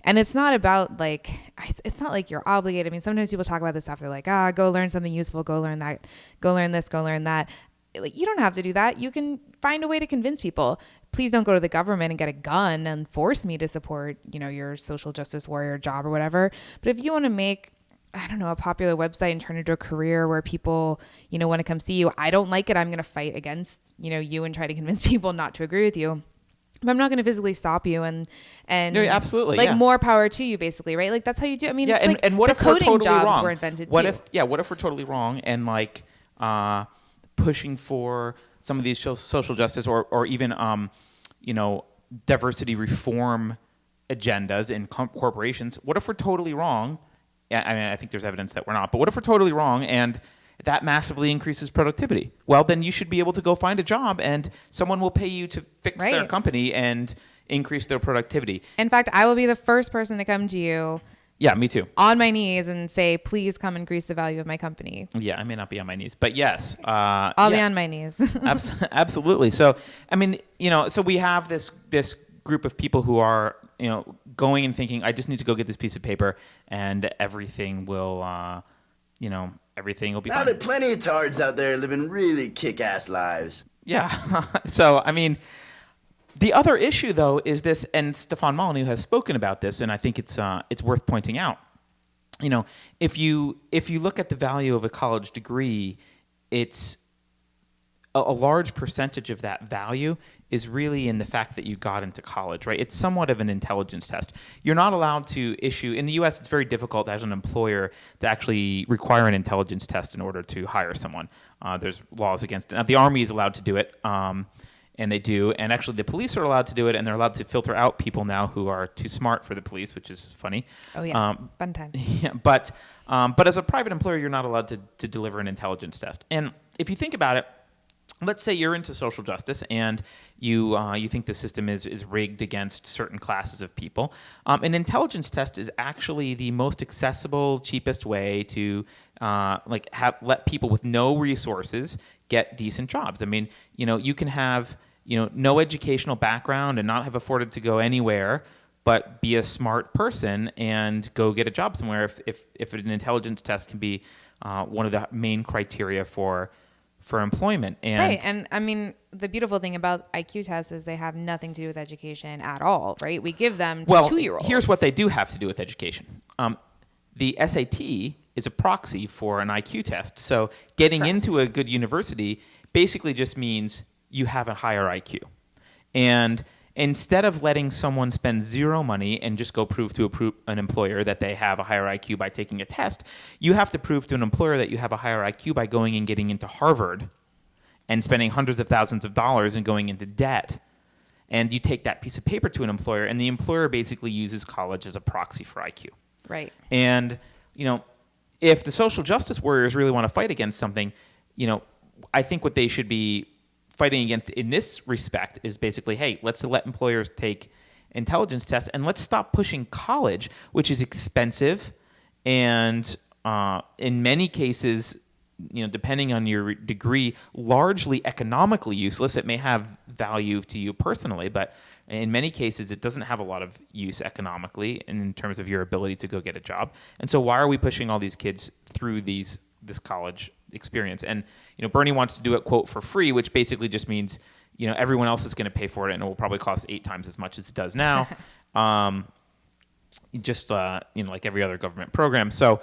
And it's not about it's not like you're obligated. I mean, sometimes people talk about this stuff. They're like, go learn something useful, go learn that, go learn this, go learn that. You don't have to do that. You can find a way to convince people. Please don't go to the government and get a gun and force me to support, your social justice warrior job or whatever. But if you want to make, I don't know, a popular website and turn it into a career where people, want to come see you. I don't like it. I'm going to fight against, you and try to convince people not to agree with you. But I'm not going to physically stop you and no, absolutely, more power to you, basically, right? Like that's how you do. I mean, yeah, it's and what the if we're coding totally jobs wrong? were invented What too. What if we're totally wrong and pushing for some of these social justice or even diversity reform agendas in corporations? What if we're totally wrong? I mean, I think there's evidence that we're not. But what if we're totally wrong and that massively increases productivity? Well, then you should be able to go find a job and someone will pay you to fix their company and increase their productivity. In fact, I will be the first person to come to you. Yeah, me too. On my knees and say, please come increase the value of my company. Yeah, I may not be on my knees, but yes. I'll be on my knees. Absolutely. So, I mean, so we have this group of people who are, going and thinking, I just need to go get this piece of paper and everything will, everything will be fine. Now there are plenty of tards out there living really kick-ass lives. Yeah. So, I mean, the other issue, though, is this, and Stefan Molyneux has spoken about this, and I think it's worth pointing out. If you look at the value of a college degree, it's a large percentage of that value is really in the fact that you got into college, right? It's somewhat of an intelligence test. You're not allowed to issue, in the U.S., it's very difficult as an employer to actually require an intelligence test in order to hire someone. There's laws against it. Now, the Army is allowed to do it, and they do. And actually, the police are allowed to do it, and they're allowed to filter out people now who are too smart for the police, which is funny. Oh, yeah. Fun times. Yeah, but as a private employer, you're not allowed to deliver an intelligence test. And if you think about it, let's say you're into social justice and you think the system is rigged against certain classes of people. An intelligence test is actually the most accessible, cheapest way to let people with no resources get decent jobs. I mean, you can have no educational background and not have afforded to go anywhere, but be a smart person and go get a job somewhere. If an intelligence test can be one of the main criteria for employment. Right. And I mean, the beautiful thing about IQ tests is they have nothing to do with education at all, right? We give them to 2-year-olds. Here's what they do have to do with education. the SAT is a proxy for an IQ test. So getting Correct. into a good university basically just means you have a higher IQ. And instead of letting someone spend zero money and just go prove to an employer that they have a higher IQ by taking a test, you have to prove to an employer that you have a higher IQ by going and getting into Harvard and spending hundreds of thousands of dollars and going into debt. And you take that piece of paper to an employer, and the employer basically uses college as a proxy for IQ. Right. And, if the social justice warriors really want to fight against something, I think what they should be fighting against in this respect is basically, hey, let's let employers take intelligence tests, and let's stop pushing college, which is expensive and in many cases, depending on your degree, largely economically useless. It may have value to you personally, but in many cases, it doesn't have a lot of use economically in terms of your ability to go get a job. And so why are we pushing all these kids through this college experience? And, Bernie wants to do it, quote, for free, which basically just means, everyone else is going to pay for it, and it will probably cost 8 times as much as it does now. Like every other government program. So,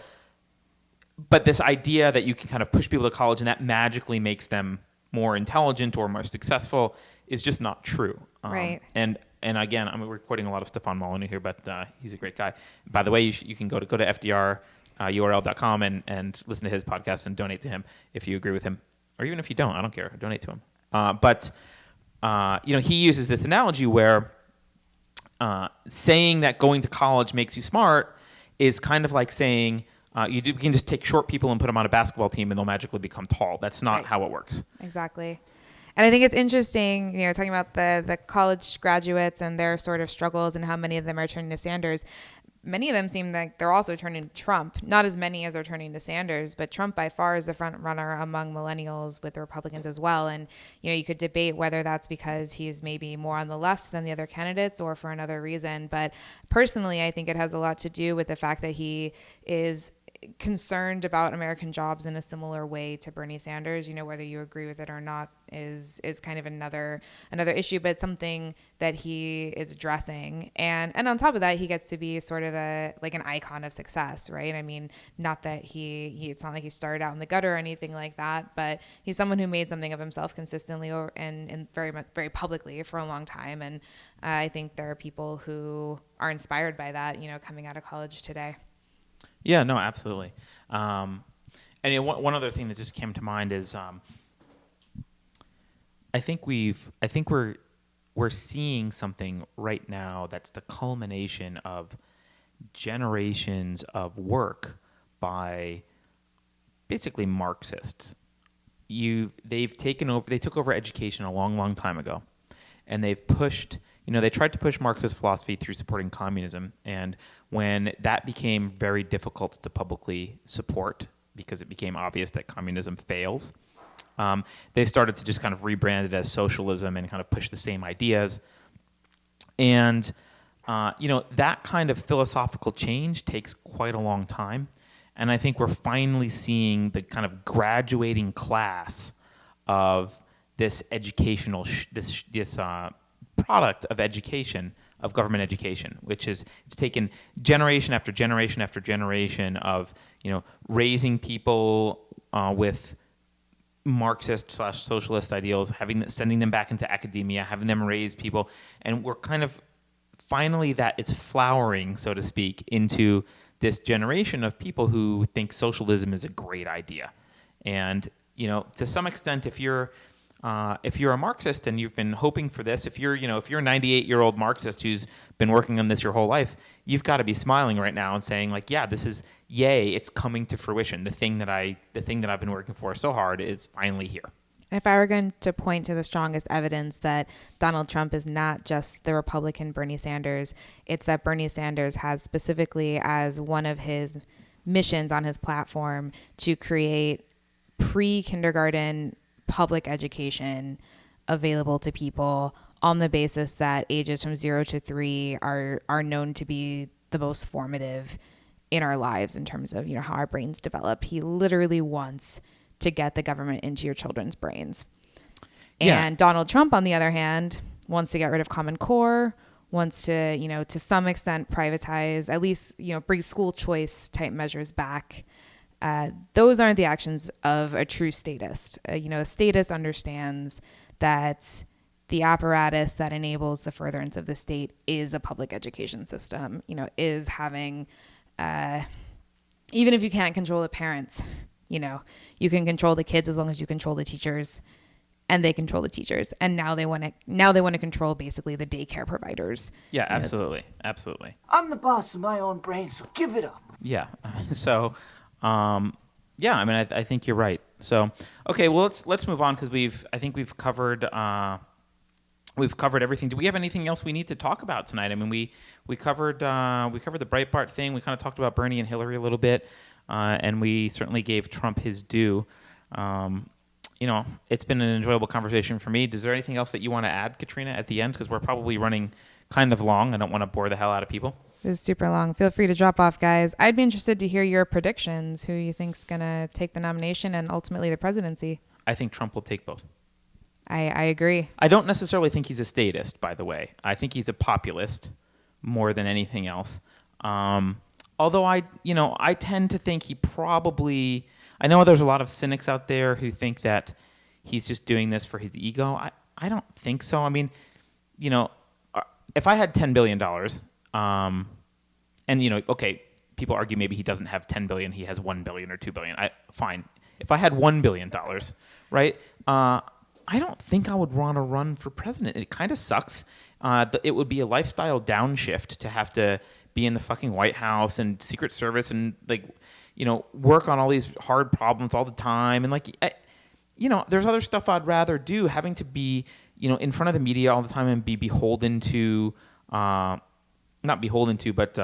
but this idea that you can kind of push people to college and that magically makes them more intelligent or more successful is just not true. Right. And again, we're quoting a lot of Stefan Molyneux here, but he's a great guy. By the way, you can go to FDR url.com and listen to his podcast and donate to him if you agree with him, or even if you don't, I don't care, donate to him. But he uses this analogy where saying that going to college makes you smart is kind of like saying you can just take short people and put them on a basketball team and they'll magically become tall. That's not how it works. Exactly. And I think it's interesting, talking about the college graduates and their sort of struggles and how many of them are turning to Sanders. Many of them seem like they're also turning to Trump. Not as many as are turning to Sanders, but Trump by far is the front runner among millennials with the Republicans as well. And, you could debate whether that's because he's maybe more on the left than the other candidates or for another reason. But personally, I think it has a lot to do with the fact that he is concerned about American jobs in a similar way to Bernie Sanders. Whether you agree with it or not is kind of another issue, but something that he is addressing. And on top of that, he gets to be sort of an icon of success, right? I mean, not that it's not like he started out in the gutter or anything like that, but he's someone who made something of himself consistently and very much, very publicly for a long time. And I think there are people who are inspired by that, coming out of college today. Yeah, no, absolutely. And one other thing that just came to mind is I think we're seeing something right now that's the culmination of generations of work by basically Marxists. They took over education a long, long time ago, and they've pushed. They tried to push Marxist philosophy through supporting communism, and when that became very difficult to publicly support because it became obvious that communism fails, they started to just kind of rebrand it as socialism and kind of push the same ideas. And, that kind of philosophical change takes quite a long time, and I think we're finally seeing the kind of graduating class of this educational product of education, of government education, which is it's taken generation after generation after generation of raising people with Marxist/socialist ideals, sending them back into academia, having them raise people, and we're kind of finally that it's flowering, so to speak, into this generation of people who think socialism is a great idea. And to some extent, if you're a Marxist and you've been hoping for this, if you're a 98-year-old Marxist who's been working on this your whole life, you've got to be smiling right now and saying like, yeah, this is yay, it's coming to fruition. The thing that I've been working for so hard is finally here. If I were going to point to the strongest evidence that Donald Trump is not just the Republican Bernie Sanders, it's that Bernie Sanders has specifically as one of his missions on his platform to create pre-kindergarten public education available to people on the basis that ages from 0 to 3 are known to be the most formative in our lives in terms of how our brains develop. He literally wants to get the government into your children's brains. Yeah. And Donald Trump, on the other hand, wants to get rid of Common Core, wants to, to some extent privatize, at least, bring school choice type measures back. Those aren't the actions of a true statist. A statist understands that the apparatus that enables the furtherance of the state is a public education system, is having, even if you can't control the parents, you can control the kids as long as you control the teachers, and they control the teachers. And now they want to control basically the daycare providers. Yeah, absolutely. Absolutely. I'm the boss of my own brain, so give it up. Yeah. So, yeah, I mean, I think you're right. So, okay, well, let's move on because I think we've covered everything. Do we have anything else we need to talk about tonight? I mean, we covered the Breitbart thing. We kind of talked about Bernie and Hillary a little bit, and we certainly gave Trump his due. It's been an enjoyable conversation for me. Is there anything else that you want to add, Katrina, at the end? Because we're probably running kind of long. I don't want to bore the hell out of people. This is super long. Feel free to drop off, guys. I'd be interested to hear your predictions. Who you think's going to take the nomination and ultimately the presidency? I think Trump will take both. I agree. I don't necessarily think he's a statist, by the way. I think he's a populist more than anything else. Although I tend to think he probably... I know there's a lot of cynics out there who think that he's just doing this for his ego. I don't think so. I mean, if I had $10 billion, and, okay, people argue maybe he doesn't have $10 billion, he has $1 billion or $2 billion. Fine. If I had $1 billion, right, I don't think I would want to run for president. It kind of sucks. It would be a lifestyle downshift to have to be in the fucking White House and Secret Service and, work on all these hard problems all the time. And, there's other stuff I'd rather do. Having to be, in front of the media all the time and be beholden to, not beholden to, but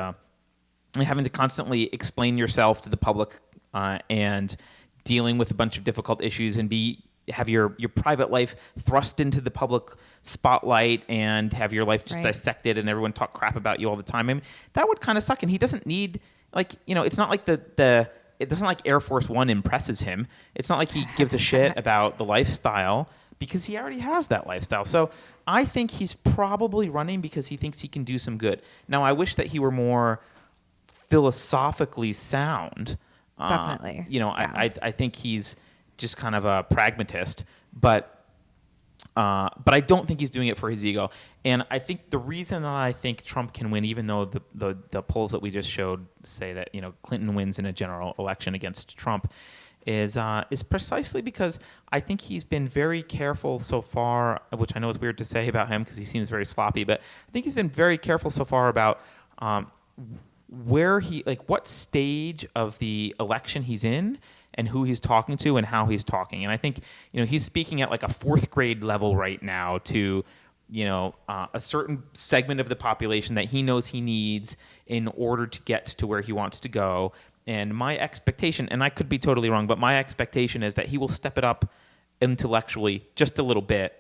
having to constantly explain yourself to the public and dealing with a bunch of difficult issues and have your private life thrust into the public spotlight and have your life just dissected and everyone talk crap about you all the time. I mean, that would kind of suck. And he doesn't need, it's not like it doesn't like Air Force One impresses him. It's not like he gives a shit about the lifestyle because he already has that lifestyle. So I think he's probably running because he thinks he can do some good. Now, I wish that he were more philosophically sound. Definitely. I think he's just kind of a pragmatist, but I don't think he's doing it for his ego. And I think the reason that I think Trump can win, even though the polls that we just showed say that Clinton wins in a general election against Trump, is precisely because I think he's been very careful so far, which I know is weird to say about him because he seems very sloppy, but I think he's been very careful so far about where what stage of the election he's in and who he's talking to and how he's talking. And I think, he's speaking at like a fourth grade level right now to, a certain segment of the population that he knows he needs in order to get to where he wants to go. And my expectation, and I could be totally wrong, but my expectation is that he will step it up intellectually just a little bit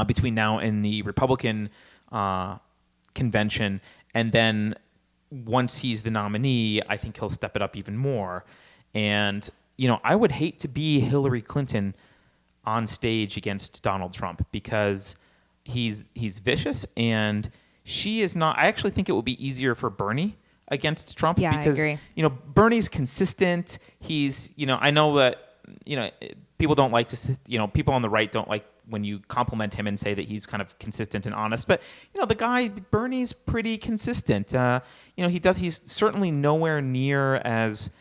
between now and the Republican convention. And then once he's the nominee, I think he'll step it up even more. And, I would hate to be Hillary Clinton on stage against Donald Trump because he's vicious and she is not. I actually think it would be easier for Bernie against Trump because, I agree. Bernie's consistent. He's, I know that, people don't like to, people on the right don't like when you compliment him and say that he's kind of consistent and honest. But, the guy, Bernie's pretty consistent. He's certainly nowhere near as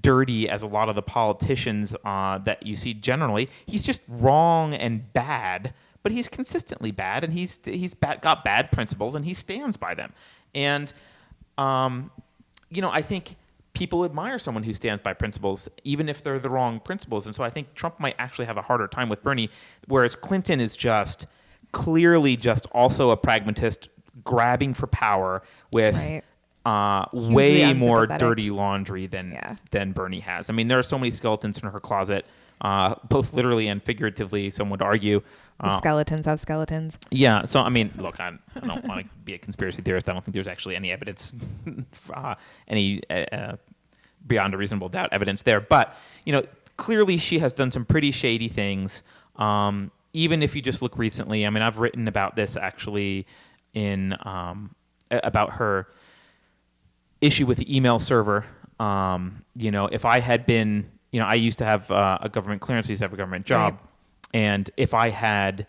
dirty as a lot of the politicians that you see generally. He's just wrong and bad, but he's consistently bad, and he's got bad principles, and he stands by them. And, I think people admire someone who stands by principles, even if they're the wrong principles. And so I think Trump might actually have a harder time with Bernie, whereas Clinton is just clearly just also a pragmatist grabbing for power with way more dirty laundry than Bernie has. I mean, there are so many skeletons in her closet, both literally and figuratively, some would argue. The skeletons have skeletons. Yeah. So, I mean, look, I don't want to be a conspiracy theorist. I don't think there's actually any evidence, beyond a reasonable doubt evidence there. But, clearly she has done some pretty shady things. even if you just look recently, I mean, I've written about this actually in about her issue with the email server. If I had been, I used to have a government clearance, I used to have a government job, Right. and if I had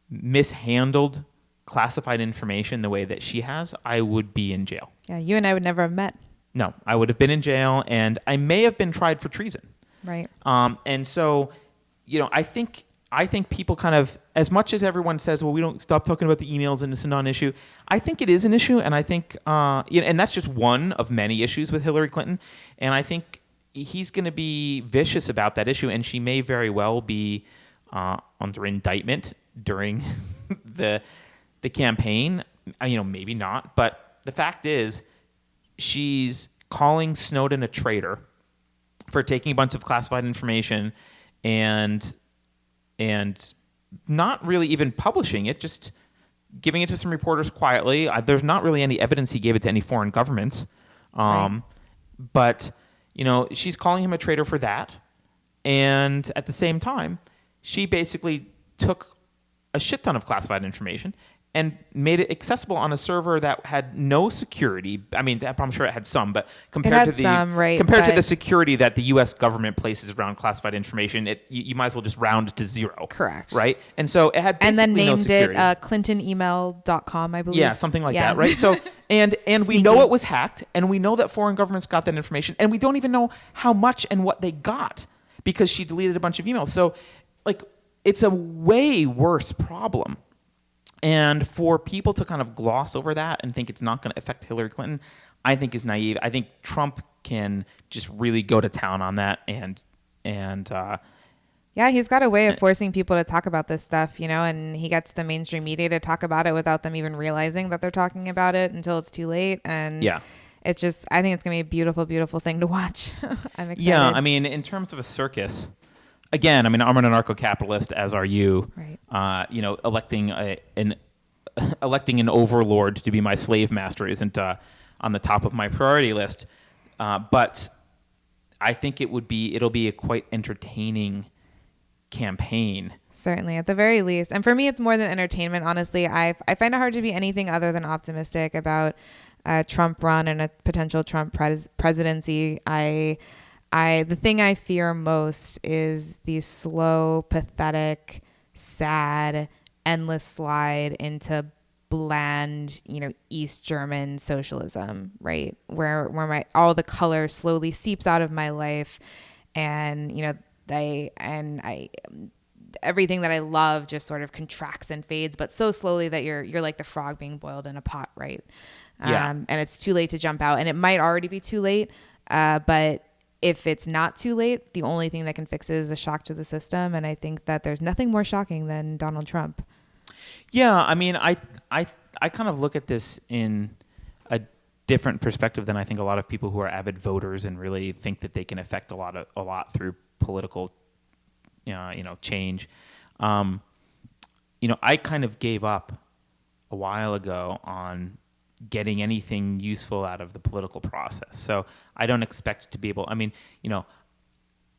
mishandled classified information the way that she has, I would be in jail. Yeah, you and I would never have met. No, I would have been in jail, and I may have been tried for treason. Right. And so, I think people kind of, as much as everyone says, well, we don't stop talking about the emails and it's a non-issue, I think it is an issue, and I think, and that's just one of many issues with Hillary Clinton, and I think he's going to be vicious about that issue, and she may very well be under indictment during the campaign. Maybe not, but the fact is, she's calling Snowden a traitor for taking a bunch of classified information and not really even publishing it, just giving it to some reporters quietly. There's not really any evidence he gave it to any foreign governments. Right. But, she's calling him a traitor for that. And at the same time, she basically took a shit ton of classified information and made it accessible on a server that had no security. I mean, I'm sure it had some, but compared to the security that the U.S. government places around classified information, you might as well just round to zero. Correct. Right? And so it had basically And then no named security. it clintonemail.com, I believe. Yeah, something like that, right? So, and we know it was hacked, and we know that foreign governments got that information, and we don't even know how much and what they got because she deleted a bunch of emails. So, it's a way worse problem. And for people to kind of gloss over that and think it's not going to affect Hillary Clinton, I think is naive. I think Trump can just really go to town on that and yeah, he's got a way of forcing people to talk about this stuff, and he gets the mainstream media to talk about it without them even realizing that they're talking about it until it's too late. And yeah, it's just, I think it's going to be a beautiful, beautiful thing to watch. I'm excited. Yeah, I mean, in terms of a circus, again, I mean, I'm an anarcho-capitalist, as are you. Right. Electing an overlord to be my slave master isn't on the top of my priority list. But I think it'll be a quite entertaining campaign. Certainly, at the very least. And for me, it's more than entertainment. Honestly, I find it hard to be anything other than optimistic about a Trump run and a potential Trump presidency. The thing I fear most is the slow, pathetic, sad, endless slide into bland, East German socialism, right? Where all the color slowly seeps out of my life, and everything that I love just sort of contracts and fades, but so slowly that you're like the frog being boiled in a pot, right? Yeah. And it's too late to jump out, and it might already be too late, but if it's not too late, the only thing that can fix it is a shock to the system. And I think that there's nothing more shocking than Donald Trump. Yeah, I mean, I kind of look at this in a different perspective than I think a lot of people who are avid voters and really think that they can affect a lot through political, change. I kind of gave up a while ago on getting anything useful out of the political process. So I don't expect to be able,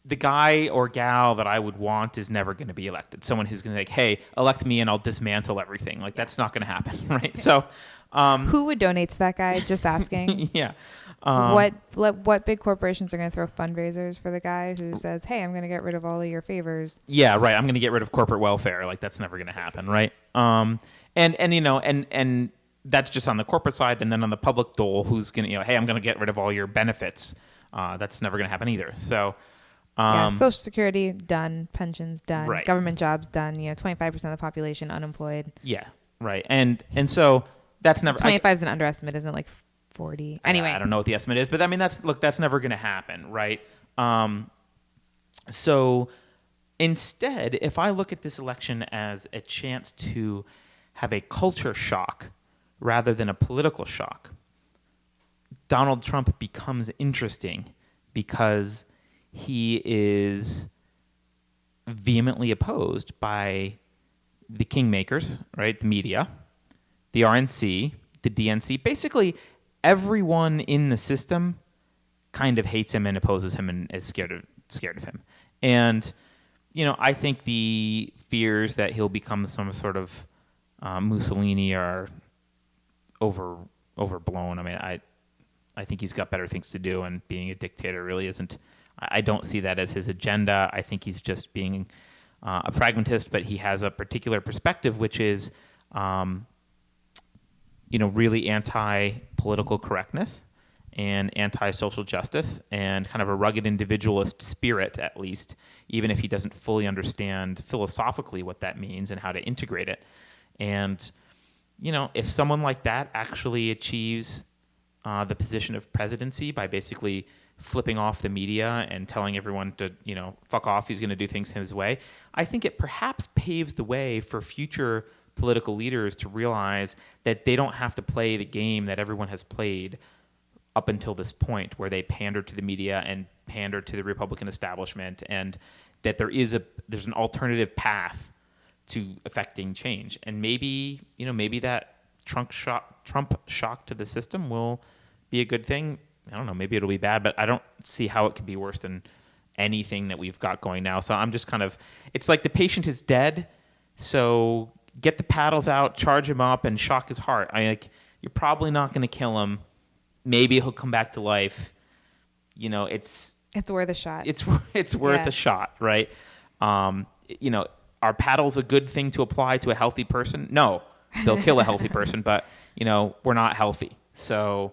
the guy or gal that I would want is never going to be elected. Someone who's going to be like, hey, elect me and I'll dismantle everything. That's not going to happen, right? So who would donate to that guy? Just asking. Yeah. What big corporations are going to throw fundraisers for the guy who says, hey, I'm going to get rid of all of your favors? Yeah, right. I'm going to get rid of corporate welfare. That's never going to happen, right? And that's just on the corporate side, and then on the public dole, who's going to, hey, I'm going to get rid of all your benefits. That's never going to happen either. So, Social Security done, pensions done, right. Government jobs done. 25% of the population unemployed. Yeah, right. And so that's never 25 is an underestimate, isn't it? Like 40. Anyway, I don't know what the estimate is, but I mean that's never going to happen, right? So instead, if I look at this election as a chance to have a culture shock rather than a political shock, Donald Trump becomes interesting because he is vehemently opposed by the kingmakers, right? The media, the RNC, the DNC. Basically, everyone in the system kind of hates him and opposes him and is scared of him. And I think the fears that he'll become some sort of Mussolini are overblown. I mean, I think he's got better things to do, and being a dictator really isn't. I don't see that as his agenda. I think he's just being a pragmatist, but he has a particular perspective, which is, really anti-political correctness and anti-social justice and kind of a rugged individualist spirit, at least, even if he doesn't fully understand philosophically what that means and how to integrate it. And, if someone like that actually achieves the position of presidency by basically flipping off the media and telling everyone to, fuck off, he's going to do things his way, I think it perhaps paves the way for future political leaders to realize that they don't have to play the game that everyone has played up until this point, where they pander to the media and pander to the Republican establishment, and that there's an alternative path to affecting change. And maybe that Trump shock to the system will be a good thing. I don't know, maybe it'll be bad, but I don't see how it could be worse than anything that we've got going now. So I'm just it's like the patient is dead, so get the paddles out, charge him up, and shock his heart. You're probably not going to kill him. Maybe he'll come back to life. It's worth a shot. It's worth a shot, right? Are paddles a good thing to apply to a healthy person? No, they'll kill a healthy person, but we're not healthy. So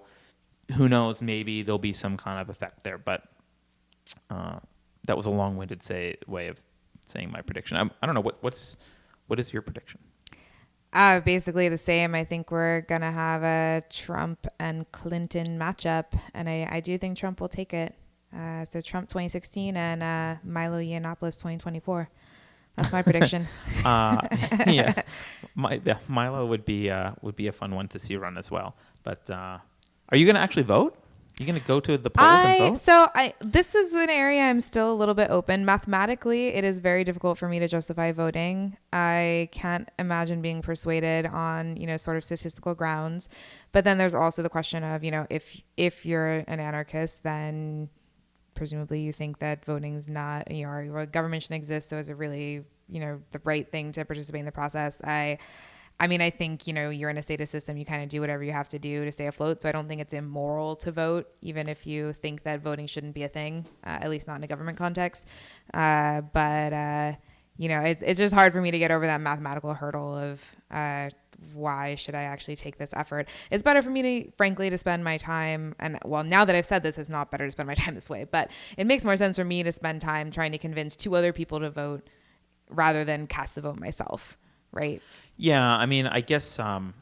who knows? Maybe there'll be some kind of effect there. But that was a long-winded way of saying my prediction. I don't know what is your prediction? Basically the same. I think we're going to have a Trump and Clinton matchup, and I do think Trump will take it. So Trump 2016 and Milo Yiannopoulos 2024. That's my prediction. Yeah, Milo would be a fun one to see run as well. But are you going to actually vote? You going to go to the polls and vote? This is an area I'm still a little bit open. Mathematically, it is very difficult for me to justify voting. I can't imagine being persuaded on, sort of statistical grounds. But then there's also the question of, if you're an anarchist, then presumably you think that voting's not, or government shouldn't exist. So is it really, the right thing to participate in the process? I think, you're in a status system, you kind of do whatever you have to do to stay afloat. So I don't think it's immoral to vote, even if you think that voting shouldn't be a thing, at least not in a government context. It's just hard for me to get over that mathematical hurdle of why should I actually take this effort? It's better for me to, frankly, to spend my time. And now that I've said this, it's not better to spend my time this way, but it makes more sense for me to spend time trying to convince 2 other people to vote rather than cast the vote myself. Right. Yeah. I guess on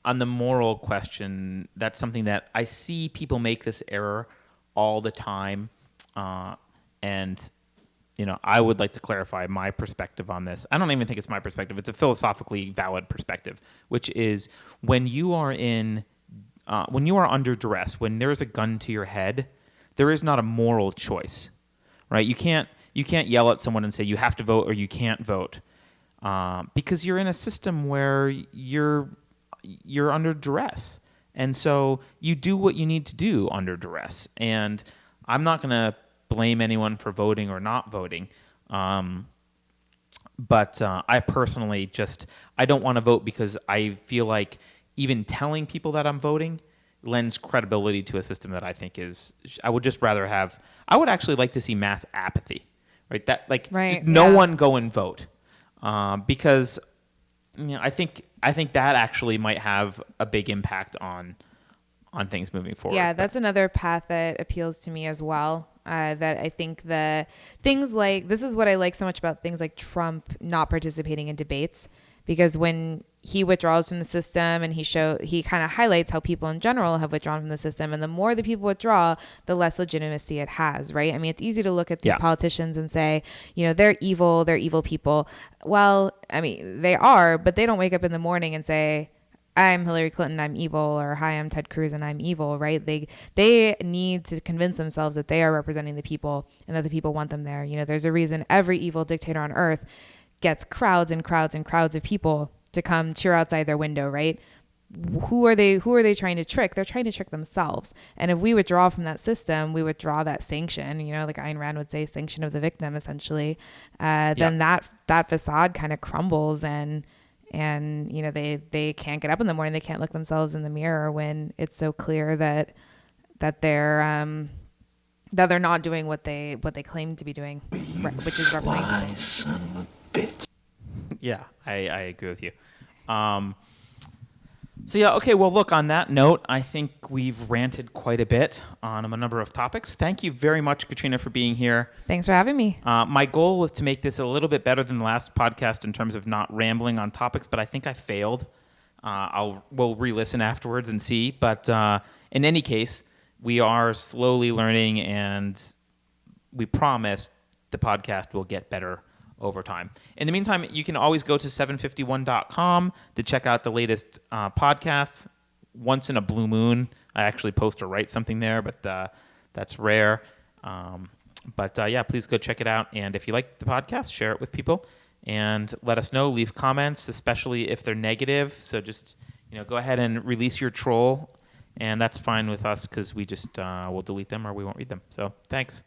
the moral question, that's something that I see people make this error all the time. And I would like to clarify my perspective on this. I don't even think it's my perspective. It's a philosophically valid perspective, which is when you are under duress, when there's a gun to your head, there is not a moral choice, right? You can't yell at someone and say you have to vote or you can't vote. Because you're in a system where you're under duress. And so you do what you need to do under duress. And I'm not going to blame anyone for voting or not voting. But I personally I don't want to vote because I feel like even telling people that I'm voting lends credibility to a system that I think I would just rather have. I would actually like to see mass apathy, right? Just no one go and vote. Because I think that actually might have a big impact on things moving forward. Yeah, that's another path that appeals to me as well. That I think the things like, this is what I like so much about things like Trump not participating in debates, because when he withdraws from the system and he kind of highlights how people in general have withdrawn from the system, and the more the people withdraw, the less legitimacy it has, right? It's easy to look at these politicians and say, they're evil people. Well, they are, but they don't wake up in the morning and say, I'm Hillary Clinton, I'm evil, or hi, I'm Ted Cruz and I'm evil, right? They need to convince themselves that they are representing the people and that the people want them there. There's a reason every evil dictator on earth gets crowds and crowds and crowds of people to come cheer outside their window, right? who are they trying to trick? They're trying to trick themselves. And if we withdraw from that system, we withdraw that sanction, like Ayn Rand would say, sanction of the victim, essentially, then that facade kind of crumbles, and they can't get up in the morning. They can't look themselves in the mirror when it's so clear that they're not doing what they claim to be doing, which is representing. Son of a bitch. Yeah, I agree with you. So yeah, okay, well, look, on that note, I think we've ranted quite a bit on a number of topics. Thank you very much, Katrina, for being here. Thanks for having me. My goal was to make this a little bit better than the last podcast in terms of not rambling on topics, but I think I failed. We'll re-listen afterwards and see. But in any case, we are slowly learning, and we promise the podcast will get better over time. In the meantime, you can always go to 751.com to check out the latest podcasts. Once in a blue moon, I actually post or write something there, but that's rare. But please go check it out. And if you like the podcast, share it with people and let us know. Leave comments, especially if they're negative. So just go ahead and release your troll, and that's fine with us because we just we'll delete them or we won't read them. So thanks.